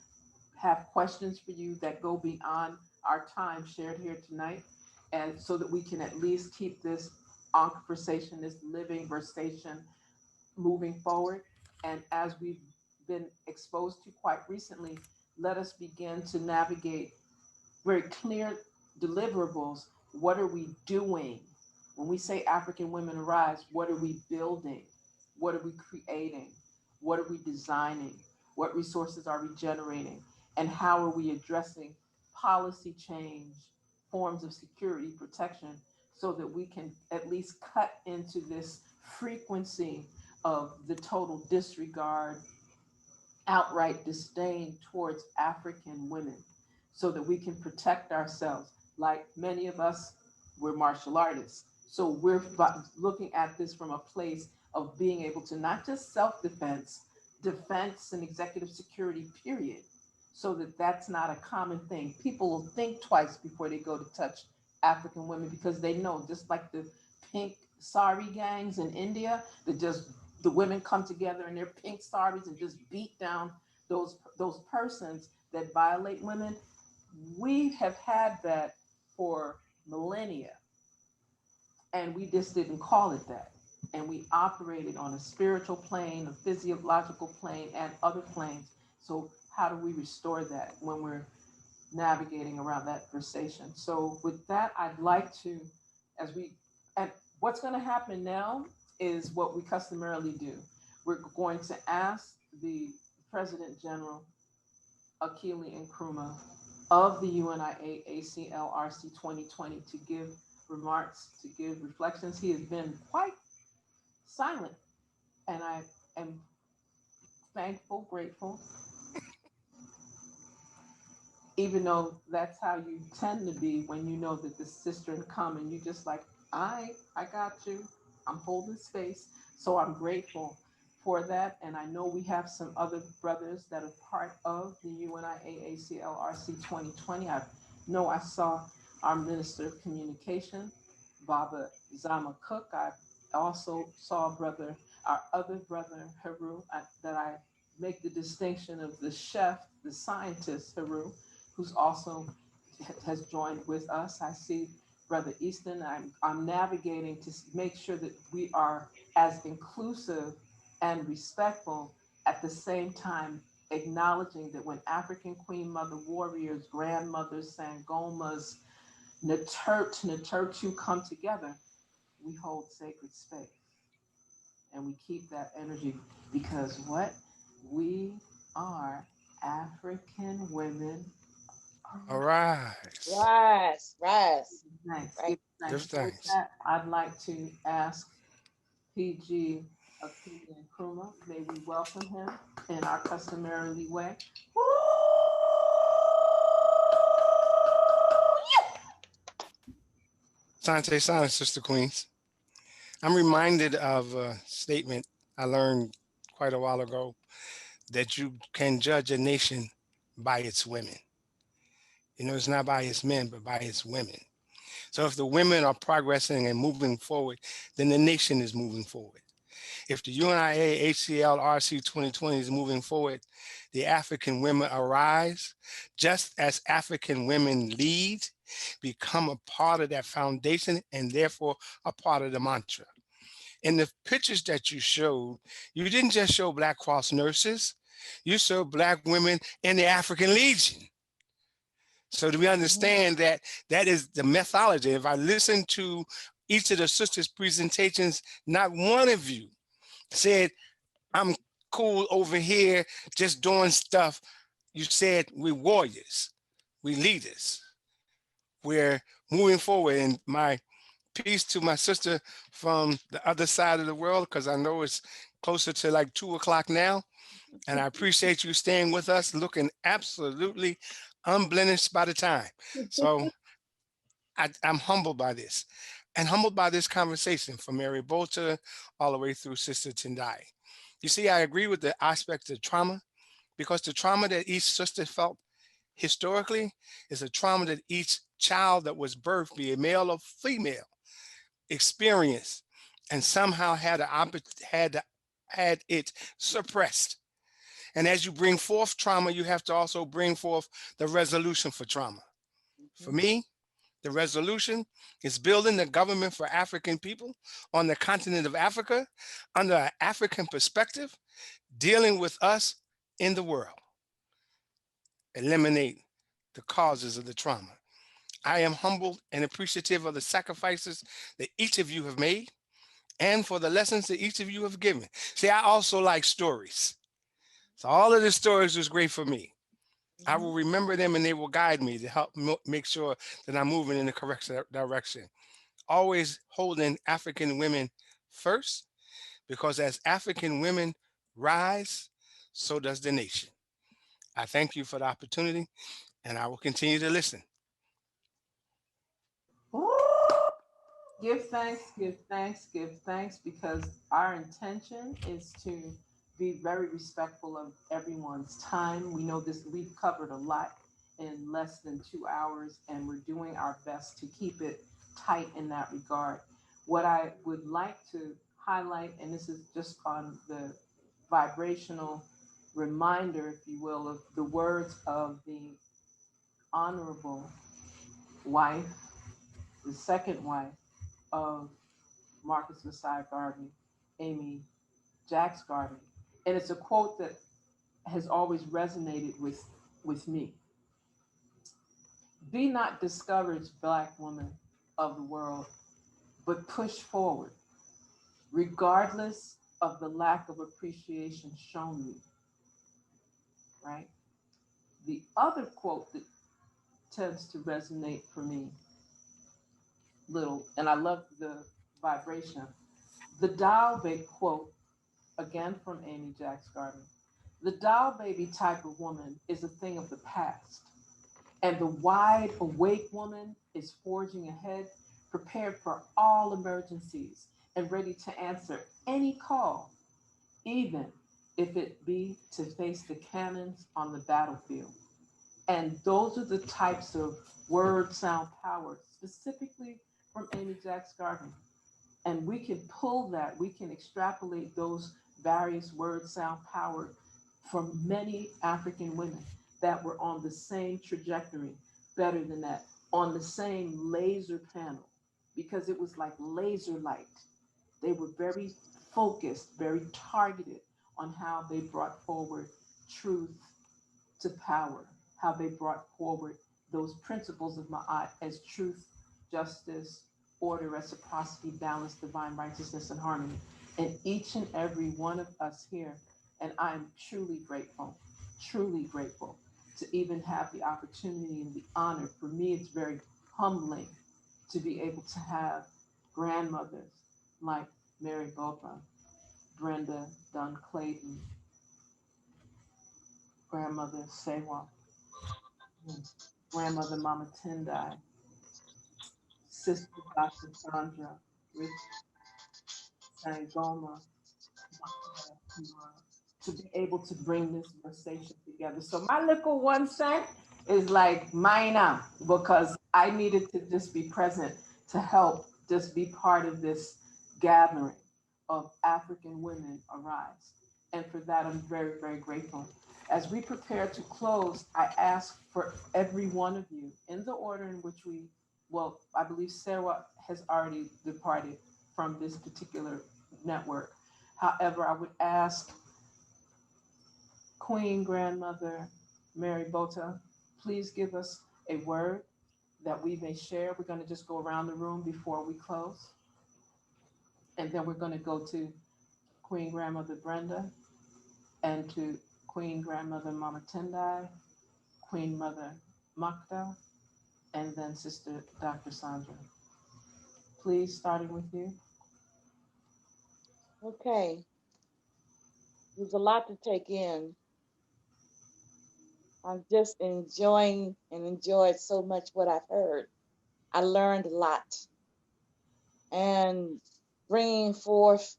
have questions for you that go beyond our time shared here tonight, and so that we can at least keep this conversation, this living versation, moving forward. And as we've been exposed to quite recently, let us begin to navigate very clear deliverables. What are we doing? When we say African Women Arise, what are we building? What are we creating? What are we designing? What resources are we generating? And how are we addressing policy change, forms of security protection, so that we can at least cut into this frequency of the total disregard, outright disdain towards African women, so that we can protect ourselves. Like many of us, we're martial artists. So we're looking at this from a place of being able to not just self-defense, defense and executive security, period. So that that's not a common thing. People will think twice before they go to touch African women, because they know, just like the pink sari gangs in India, that just the women come together in their pink saris and just beat down those persons that violate women. We have had that for millennia, and we just didn't call it that. And we operated on a spiritual plane, a physiological plane, and other planes. So how do we restore that when we're navigating around that versation? So with that, I'd like to, and what's going to happen now is what we customarily do. We're going to ask the President General, Akili Nkrumah, of the UNIA ACLRC 2020 to give remarks, to give reflections. He has been quite silent, and I am thankful, grateful, even though that's how you tend to be when you know that the sister in common, you just like, I got you, I'm holding space. So I'm grateful for that. And I know we have some other brothers that are part of the UNIA ACLRC 2020. I know I saw our Minister of Communication, Baba Zama Cook. I also saw our other brother, Haru, that I make the distinction of the chef, the scientist, Haru, who's also has joined with us. I see Brother Easton. I'm navigating to make sure that we are as inclusive and respectful, at the same time acknowledging that when African Queen Mother warriors, grandmothers, Sangomas, Ntertu come together, we hold sacred space. And we keep that energy because what? We are African women. Arise. Rise, rise. Thanks. Right. Give With thanks. that, I'd like to ask PG Akili and Nkrumah, may we welcome him in our customarily way. Sante Sana, Sister Queens. I'm reminded of a statement I learned quite a while ago, that you can judge a nation by its women. You know, it's not by its men, but by its women. So if the women are progressing and moving forward, then the nation is moving forward. If the UNIA HCL-RC 2020 is moving forward, the African women arise, just as African women lead, become a part of that foundation, and therefore a part of the mantra. In the pictures that you showed, you didn't just show Black Cross nurses, you showed Black women in the African Legion. So do we understand that that is the methodology? If I listen to each of the sisters' presentations, not one of you said, I'm cool over here just doing stuff. You said we're warriors, we leaders, we're moving forward. And my peace to my sister from the other side of the world, because I know it's closer to like 2 o'clock now. And I appreciate you staying with us, looking absolutely unblemished by the time. So I'm humbled by this, and humbled by this conversation from Mary Bota all the way through Sister Tendai. You see, I agree with the aspect of trauma, because the trauma that each sister felt historically is a trauma that each child that was birthed, be it male or female, experienced and somehow had it suppressed. And as you bring forth trauma, you have to also bring forth the resolution for trauma. For me, the resolution is building the government for African people on the continent of Africa under an African perspective, dealing with us in the world. Eliminate the causes of the trauma. I am humbled and appreciative of the sacrifices that each of you have made and for the lessons that each of you have given. See, I also like stories. So all of the stories was great for me. I will remember them and they will guide me to help make sure that I'm moving in the correct direction. Always holding African women first, because as African women rise, so does the nation. I thank you for the opportunity, and I will continue to listen. Give thanks, give thanks, give thanks, because our intention is to be very respectful of everyone's time. We know this, we've covered a lot in less than 2 hours, and we're doing our best to keep it tight in that regard. What I would like to highlight, and this is just on the vibrational reminder, if you will, of the words of the honorable wife, the second wife of Marcus Messiah Garvey, Amy Jacks Garvey. And it's a quote that has always resonated with me. Be not discouraged, Black woman of the world, but push forward, regardless of the lack of appreciation shown you, right? The other quote that tends to resonate for me little, and I love the vibration, the doll baby quote, again from Amy Jacks Garvey. The doll baby type of woman is a thing of the past, and the wide awake woman is forging ahead, prepared for all emergencies and ready to answer any call, even if it be to face the cannons on the battlefield. And those are the types of word sound power, specifically from Amy Jacks Garvey. And we can pull that, we can extrapolate those various word sound power from many African women that were on the same trajectory, better than that, on the same laser panel, because it was like laser light. They were very focused, very targeted on how they brought forward truth to power, how they brought forward those principles of Ma'at as truth justice, order, reciprocity, balance, divine righteousness, and harmony. And each and every one of us here, and I'm truly grateful to even have the opportunity and the honor. For me, it's very humbling to be able to have grandmothers like Mary Bota, Brenda, Dunn-Clayton, grandmother Serwah, grandmother Mama Tendai, sister Dr. Sandra, Rich, Sangoma, Makeda, Kamara, to be able to bring this conversation together. So my little 1 cent is like mine now, because I needed to just be present to help just be part of this gathering of African women arise. And for that, I'm very, very grateful. As we prepare to close, I ask for every one of you in the order in which I believe Serwah has already departed from this particular network. However, I would ask QueenGrandMother Mary Bota, please give us a word that we may share. We're going to just go around the room before we close. And then we're going to go to QueenGrandMother Brenda and to QueenGrandMother Mama Tendai, Queen Mother Makeda, and then Sister Dr. Sandra. Please, starting with you. Okay, there's a lot to take in. I'm just enjoying and enjoyed so much what I've heard. I learned a lot. And bringing forth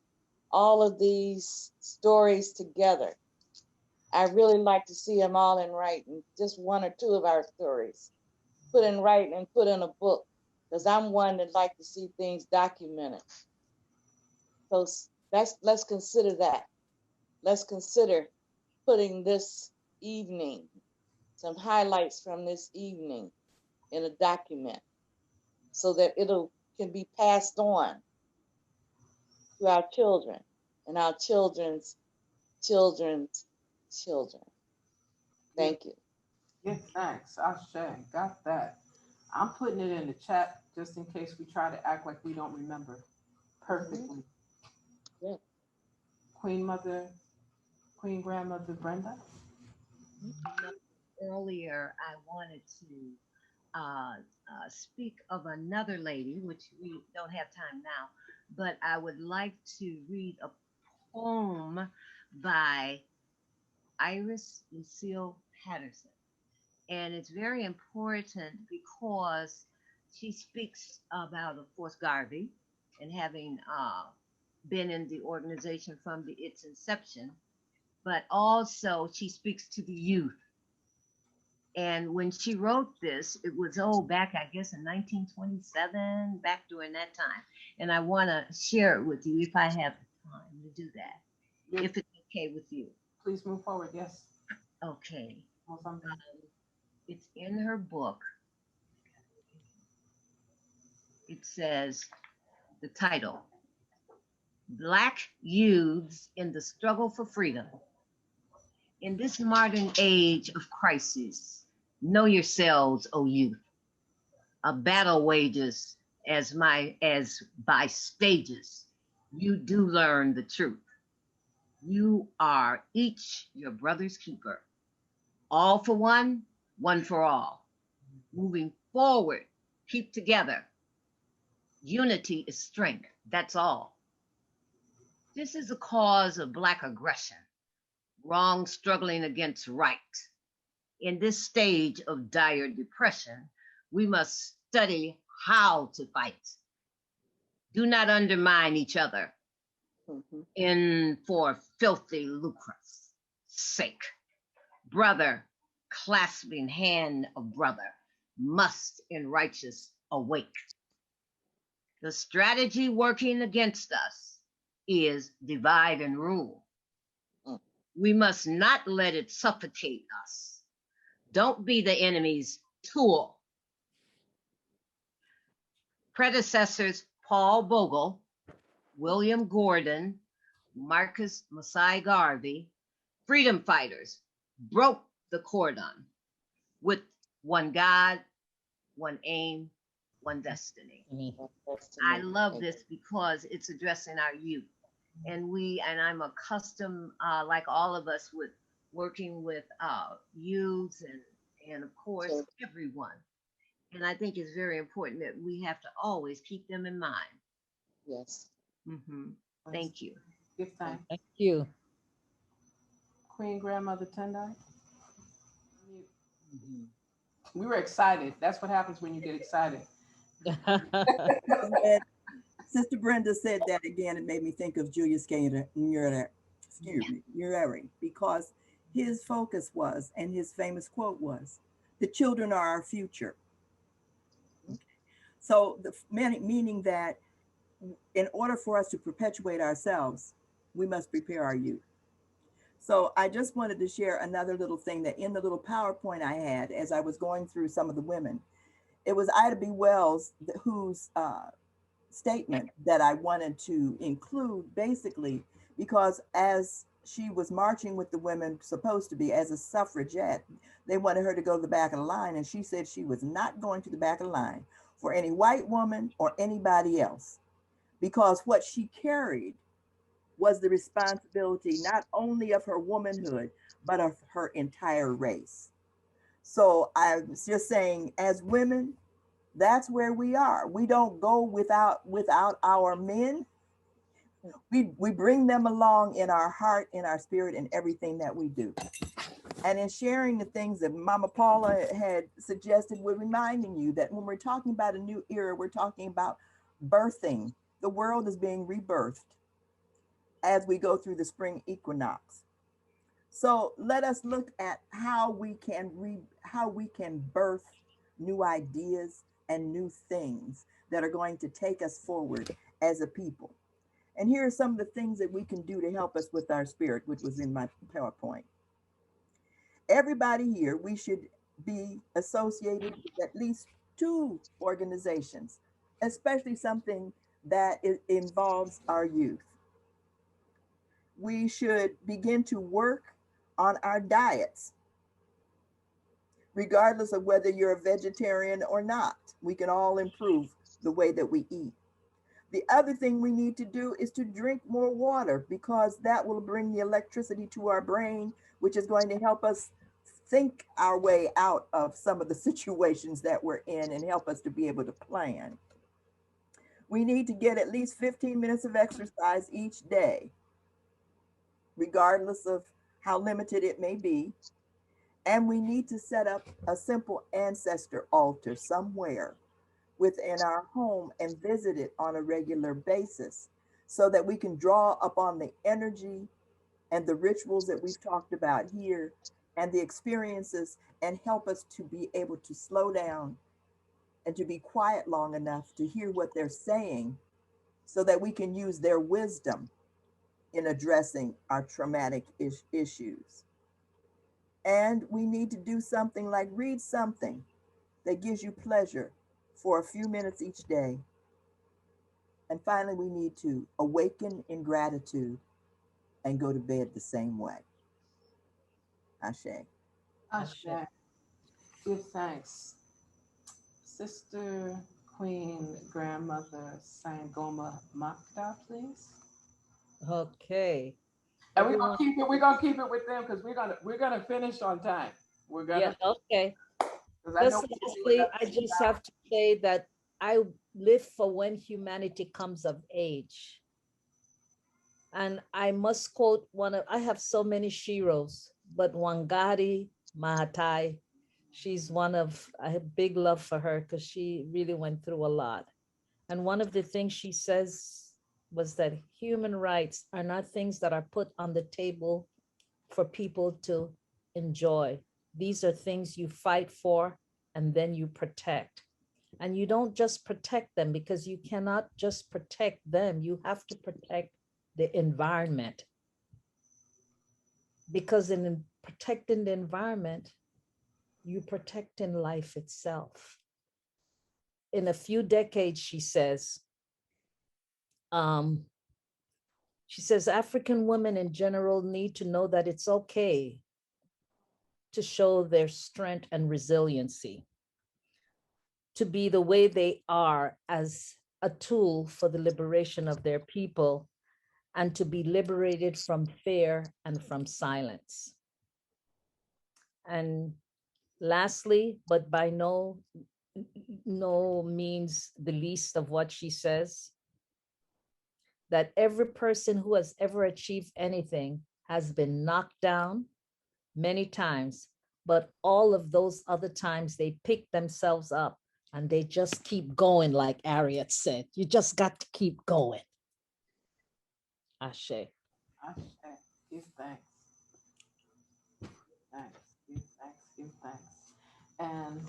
all of these stories together, I really like to see them all in writing, just 1 or 2 of our stories, put in writing and put in a book, because I'm one that like to see things documented. So let's consider that. Let's consider putting this evening, some highlights from this evening in a document so that can be passed on to our children and our children's children's children. Thank you. Yeah, thanks. Ashe, got that. I'm putting it in the chat just in case we try to act like we don't remember perfectly. Yeah. QueenGrandMother Brenda. Earlier, I wanted to speak of another lady, which we don't have time now, but I would like to read a poem by Iris Lucille Patterson. And it's very important because she speaks about, of course, Garvey and having been in the organization from its inception, but also she speaks to the youth. And when she wrote this, it was, back, I guess, in 1927, back during that time. And I want to share it with you if I have the time to do that, Yes. if it's okay with you. Please move forward, yes. Okay. It's in her book. It says, the title, Black Youths in the Struggle for Freedom. In this modern age of crisis, know yourselves, O youth. A battle wages as by stages, you do learn the truth. You are each your brother's keeper. All for one, one for all. Moving forward, keep together. Unity is strength, that's all. This is a cause of Black aggression, wrong struggling against right. In this stage of dire depression, we must study how to fight. Do not undermine each other in for filthy lucre's sake. Brother, clasping hand of brother, must in righteous awake. The strategy working against us is divide and rule. We must not let it suffocate us. Don't be the enemy's tool. Predecessors Paul Bogle, William Gordon, Marcus Mosiah Garvey, freedom fighters, broke the cordon with one God, one aim, one destiny. Destiny. I love this because it's addressing our youth. And I'm accustomed, like all of us, with working with youth and of course, Sure. everyone. And I think it's very important that we have to always keep them in mind. Yes. Thank you. Give thanks. Thank you. QueenGrandMother Tendai. We were excited. That's what happens when you get excited. When Sister Brenda said that again, it made me think of Julius Nyerere, because his focus was, and his famous quote was, "The children are our future." So meaning that in order for us to perpetuate ourselves, we must prepare our youth. So I just wanted to share another little thing that in the little PowerPoint I had as I was going through some of the women, it was Ida B. Wells whose statement that I wanted to include, basically because as she was marching with the women, supposed to be as a suffragette, they wanted her to go to the back of the line, and she said she was not going to the back of the line for any white woman or anybody else, because what she carried was the responsibility not only of her womanhood, but of her entire race. So I was just saying, as women, that's where we are. We don't go without our men. We bring them along in our heart, in our spirit, in everything that we do. And in sharing the things that Mama Paula had suggested, we're reminding you that when we're talking about a new era, we're talking about birthing. The world is being rebirthed as we go through the spring equinox. So let us look at how we can birth new ideas and new things that are going to take us forward as a people. And here are some of the things that we can do to help us with our spirit, which was in my PowerPoint. Everybody here, we should be associated with at least 2 organizations, especially something that involves our youth. We should begin to work on our diets, regardless of whether you're a vegetarian or not. We can all improve the way that we eat. The other thing we need to do is to drink more water, because that will bring the electricity to our brain, which is going to help us think our way out of some of the situations that we're in and help us to be able to plan. We need to get at least 15 minutes of exercise each day, regardless of how limited it may be. And we need to set up a simple ancestor altar somewhere within our home and visit it on a regular basis, so that we can draw upon the energy and the rituals that we've talked about here and the experiences, and help us to be able to slow down and to be quiet long enough to hear what they're saying, so that we can use their wisdom in addressing our traumatic issues. And we need to do something like read something that gives you pleasure for a few minutes each day. And finally, we need to awaken in gratitude and go to bed the same way. Ashe. Ashe. Give thanks. Sister QueenGrandMother Sangoma Makeda, please. Okay. And we're gonna keep it with them, because we're gonna finish on time. We're gonna, Yeah, okay. 'cause I know Just lastly, I just have to say that I live for when humanity comes of age. And I must quote I have so many sheroes, but Wangari Maathai, she's one of, I have big love for her because she really went through a lot. And one of the things she says was that human rights are not things that are put on the table for people to enjoy. These are things you fight for and then you protect. And you don't just protect them, because you cannot just protect them. You have to protect the environment. Because in protecting the environment, you protect in life itself. In a few decades, she says, African women in general need to know that it's okay to show their strength and resiliency. to be the way they are as a tool for the liberation of their people and to be liberated from fear and from silence. And lastly, but by no means the least of what she says, that every person who has ever achieved anything has been knocked down many times, but all of those other times they pick themselves up and they just keep going, like Harriet said. You just got to keep going. Ashe. Ashe. Give thanks. Thanks. Give thanks. Give thanks. And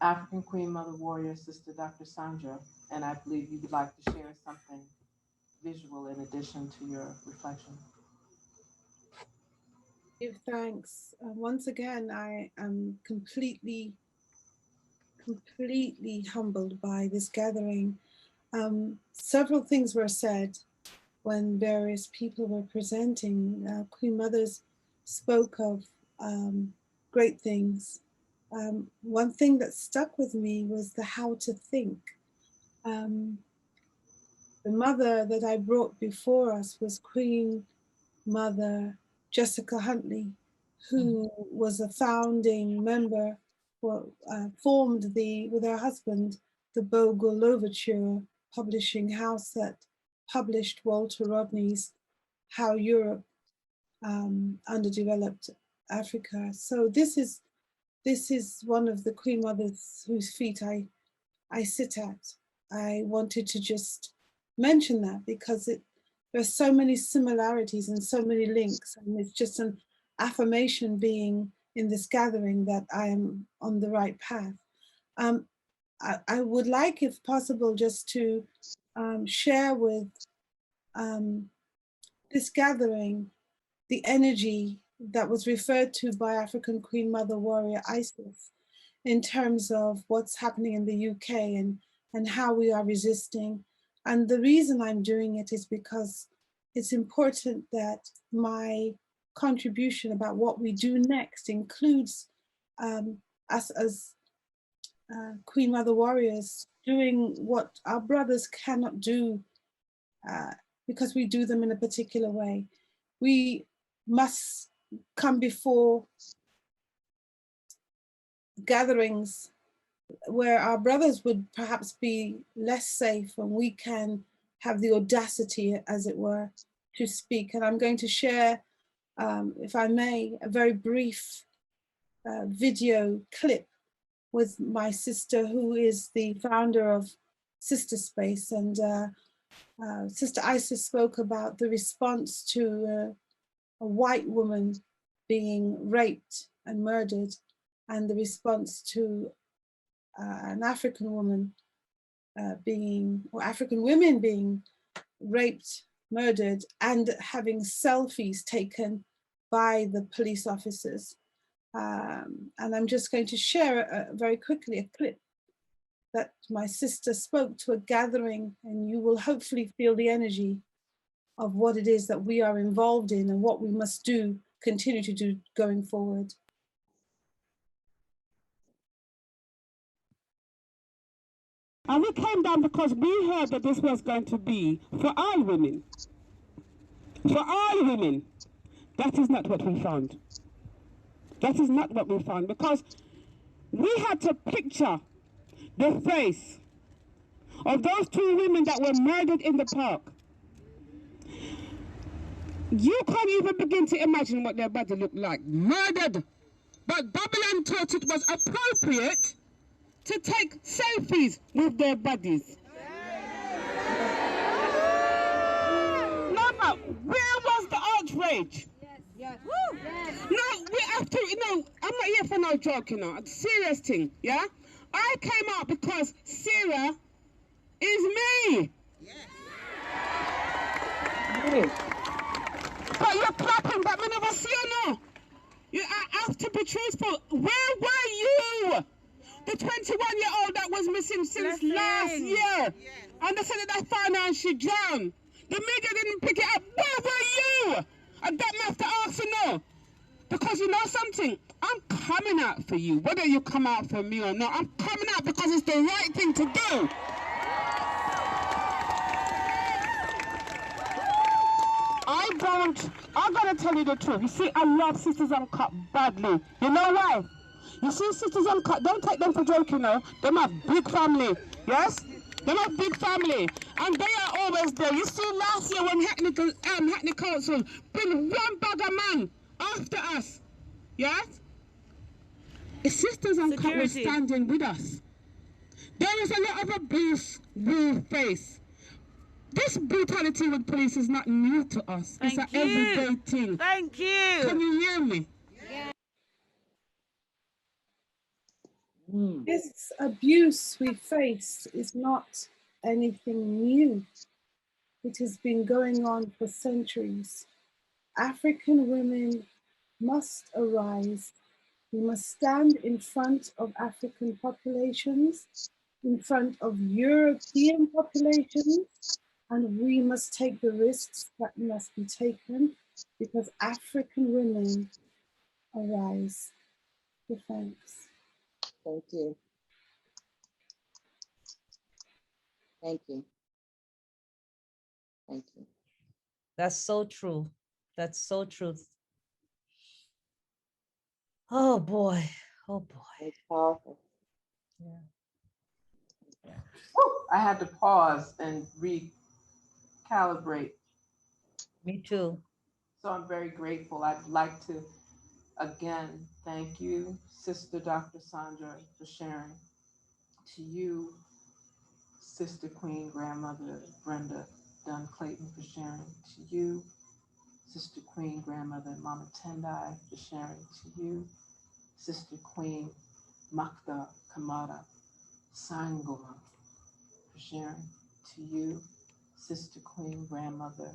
African Queen Mother Warrior, Sister Dr. Sandra, and I believe you would like to share something visual in addition to your reflection. Give thanks. Once again, I am completely humbled by this gathering. Several things were said when various people were presenting. Queen Mothers spoke of great things. One thing that stuck with me was the how to think. The mother that I brought before us was Queen Mother Jessica Huntley, who was a founding member, formed with her husband, the Bogle Overture publishing house that published Walter Rodney's How Europe Underdeveloped Africa. So this is one of the Queen Mothers whose feet I sit at. I wanted to just mention that because there's so many similarities and so many links, and it's just an affirmation being in this gathering that I am on the right path. I would like, if possible, just to share with this gathering the energy that was referred to by African Queen Mother Warrior Isis in terms of what's happening in the UK and how we are resisting. And the reason I'm doing it is because it's important that my contribution about what we do next includes us as Queen Mother Warriors doing what our brothers cannot do because we do them in a particular way. We must come before gatherings where our brothers would perhaps be less safe and we can have the audacity, as it were, to speak. And I'm going to share, if I may, a very brief video clip with my sister, who is the founder of Sister Space. And Sister Isis spoke about the response to a white woman being raped and murdered, and the response to an African woman African women being raped, murdered, and having selfies taken by the police officers. And I'm just going to share very quickly a clip that my sister spoke to a gathering, and you will hopefully feel the energy of what it is that we are involved in and what we must do, continue to do going forward. And we came down because we heard that this was going to be for all women. For all women. That is not what we found. That is not what we found, because we had to picture the face of those two women that were murdered in the park. You can't even begin to imagine what their body looked like. Murdered. But Babylon thought it was appropriate to take selfies with their bodies. No, but where was the outrage? Yes. Woo. Yes. No, we have to, I'm not here for no joke, serious thing, yeah? I came out because Serwah is me. Yes. But you're clapping, but we never see you, no. I have to be truthful. Where were you? The 21-year-old that was missing since last year. Yeah. And they said that I found her and she drowned. The media didn't pick it up. Where were you? And that may have to ask you, no. Because you know something? I'm coming out out for you. Whether you come out for me or not, I'm coming out because it's the right thing to do. I gotta tell you the truth. You see, I love Sisters Uncut badly. You know why? You see, Sisters Uncut, don't take them for joking, no. They have big family, yes? They have big family, and they are always there. You see, last year when Hackney Council bring one bag of man after us, yes? The Sisters Uncut were standing with us. There is a lot of abuse we face. This brutality with police is not new to us. It's an everyday thing. Thank you. Can you hear me? This abuse we face is not anything new. It has been going on for centuries. African women must arise. We must stand in front of African populations, in front of European populations, and we must take the risks that must be taken because African women arise. So thanks. Thank you. Thank you. Thank you. That's so true. That's so true. Oh boy. Oh boy. It's powerful. Yeah. Whew, I had to pause and recalibrate. Me too. So I'm very grateful. I'd like to again thank you, Sister Dr. Sandra, for sharing. To you, Sister Queen Grandmother Brenda Dunn-Clayton, for sharing. To you, Sister Queen Grandmother Mama Tendai, for sharing. To you, Sister Queen Makeda Kamara Sangoma, for sharing. To you, Sister Queen Grandmother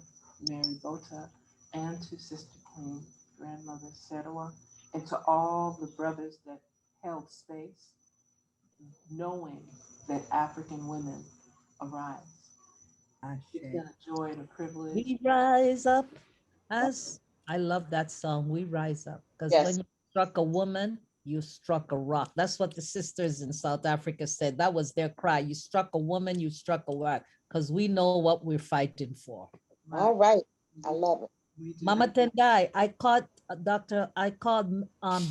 Mary Bota, and to Sister Queen Grandmother Serwah, and to all the brothers that held space, knowing that African women arise. It's been a joy and a privilege. We rise up as, I love that song, We Rise Up, because when you struck a woman, you struck a rock. That's what the sisters in South Africa said. That was their cry. You struck a woman, you struck a rock, because we know what we're fighting for. All right. I love it. Mama Tendai, I called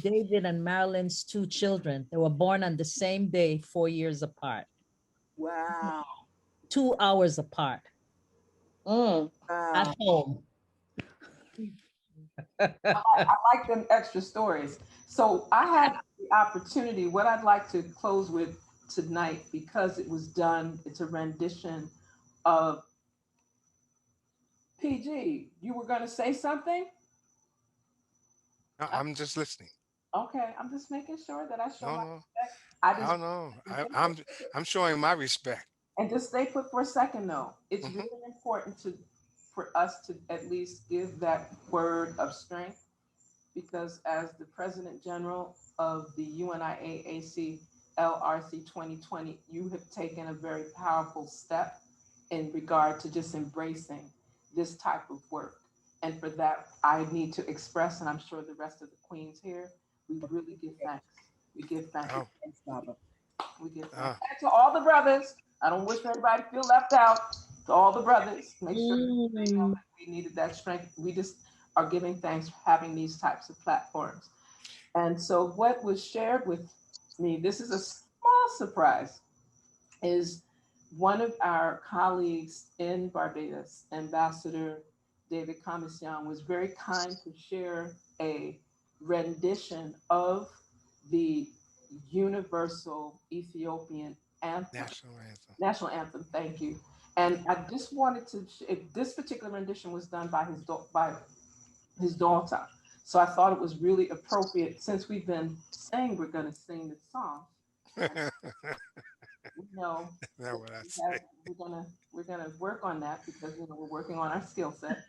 David and Marilyn's two children. They were born on the same day, 4 years apart. Wow. 2 hours apart. Wow. At home. I like them extra stories. So I had the opportunity, what I'd like to close with tonight, because it was done, it's a rendition of PG. You were going to say something? No, I'm just listening. Okay, I'm just making sure that I show my No. respect. I don't know. I'm showing my respect. And just stay put for a second though. It's really important for us to at least give that word of strength, because as the President General of the UNIA ADAACI LRC 2020, you have taken a very powerful step in regard to just embracing this type of work. And for that, I need to express, and I'm sure the rest of the queens here, we really give thanks. We give thanks. Oh. Thanks, Baba. We give thanks. And to all the brothers, I don't wish anybody to feel left out. To all the brothers, make sure they know that we needed that strength. We just are giving thanks for having these types of platforms. And so what was shared with me, this is a small surprise, is one of our colleagues in Barbados, Ambassador David Comissiong, was very kind to share a rendition of the Universal Ethiopian Anthem. National Anthem, thank you. And I just wanted to, this particular rendition was done by his daughter. So I thought it was really appropriate, since we've been saying we're gonna sing this song. No, we're gonna work on that, because we're working on our skill set.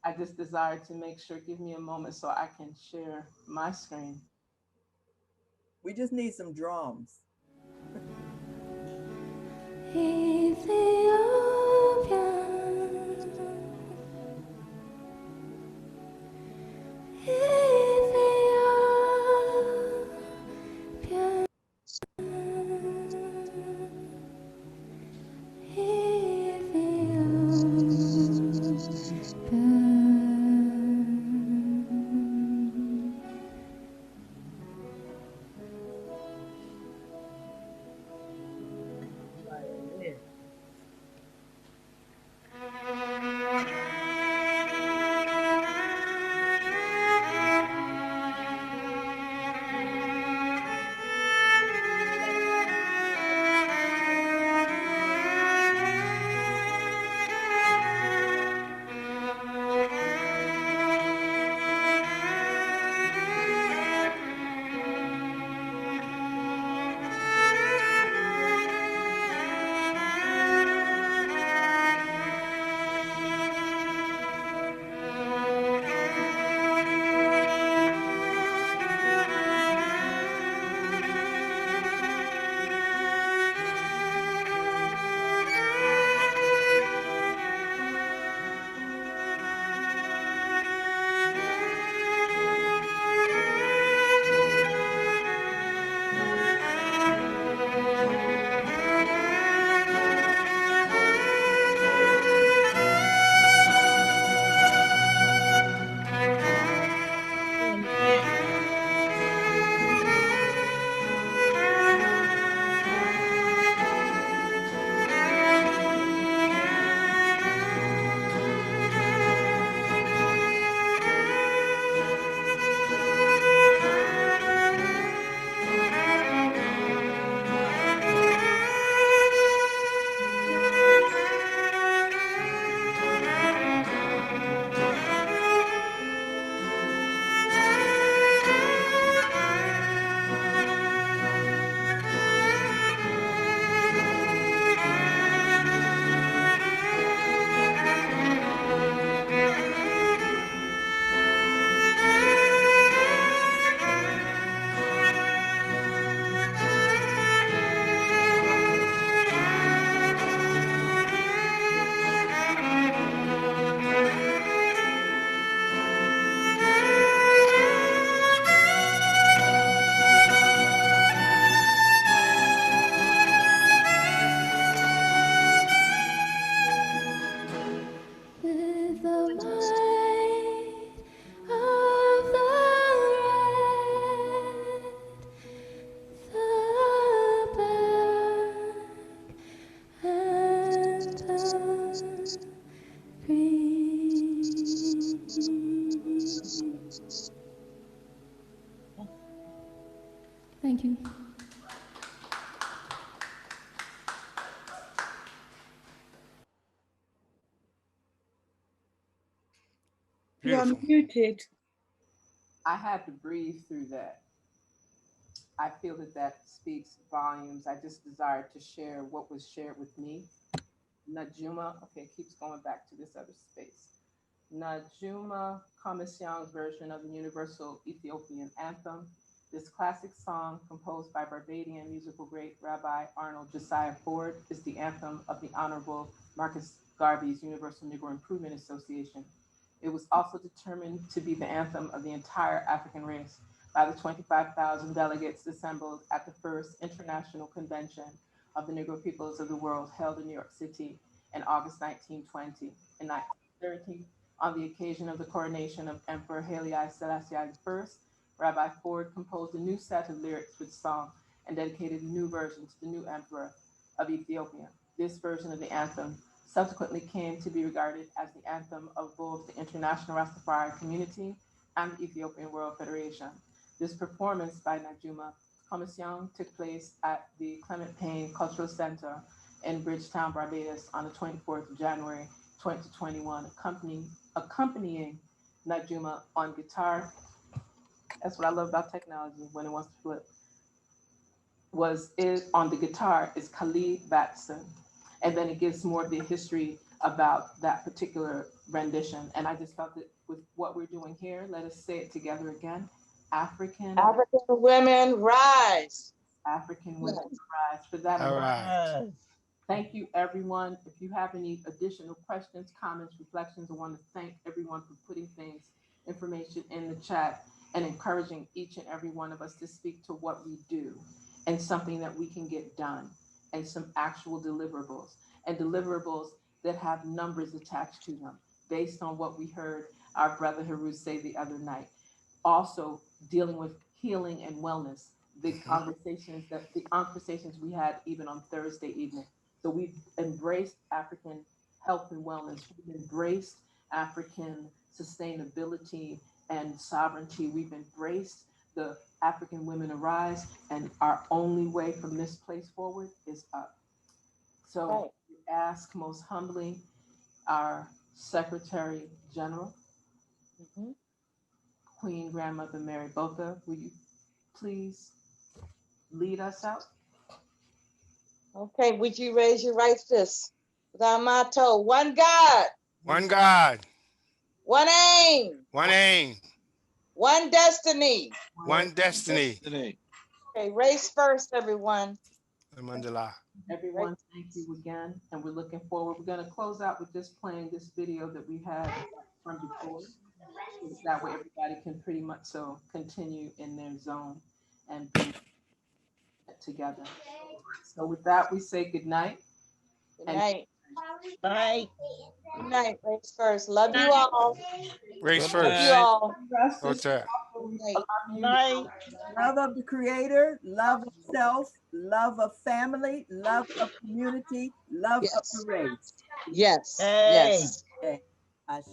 I just desired to make sure, give me a moment so I can share my screen. We just need some drums. Thank you. You are Beautiful. muted. I had to breathe through that. I feel that that speaks volumes. I just desired to share what was shared with me. Najuma, okay, keeps going back to this other space. Najuma Comissiong's version of the Universal Ethiopian Anthem. This classic song, composed by Barbadian musical great Rabbi Arnold Josiah Ford, is the anthem of the Honorable Marcus Garvey's Universal Negro Improvement Association. It was also determined to be the anthem of the entire African race by the 25,000 delegates assembled at the first International Convention of the Negro Peoples of the World held in New York City in August 1920. In 1930, on the occasion of the coronation of Emperor Haile Selassie I, Rabbi Ford composed a new set of lyrics for the song and dedicated a new version to the new emperor of Ethiopia. This version of the anthem subsequently came to be regarded as the anthem of both the International Rastafari Community and the Ethiopian World Federation. This performance by Najuma Comissiong took place at the Clement Payne Cultural Center in Bridgetown, Barbados on the 24th of January, 2021, accompanying Najuma on guitar. That's what I love about technology when it wants to flip. On the guitar is Khalid Batson. And then it gives more of the history about that particular rendition. And I just felt that with what we're doing here, let us say it together again. African women rise. African women rise. For that, All right. thank you, everyone. If you have any additional questions, comments, reflections, I want to thank everyone for putting information in the chat and encouraging each and every one of us to speak to what we do and something that we can get done and some actual deliverables and deliverables that have numbers attached to them based on what we heard our brother Haru say the other night. Also dealing with healing and wellness, the conversations we had even on Thursday evening. So we've embraced African health and wellness. We've embraced African sustainability and sovereignty. We've embraced the African Women Arise, and our only way from this place forward is up. So we ask most humbly our Secretary General, QueenGrandMother Mary Bota, will you please lead us out? Okay, would you raise your right fist with our motto, one God. One God. One aim. One aim. One destiny. One destiny. Okay, race first, everyone. Everyone, thank you again. And we're looking forward. We're going to close out with just playing this video that we had from before. That way everybody can pretty much continue in their zone and be together. So with that, we say good night. Good night. Bye. Good night, race first. Love you all. Race first. Love you all. Night. Love of the Creator, love of self, love of family, love of community, love of the race. Yes. Hey. Yes. Okay. Ashe.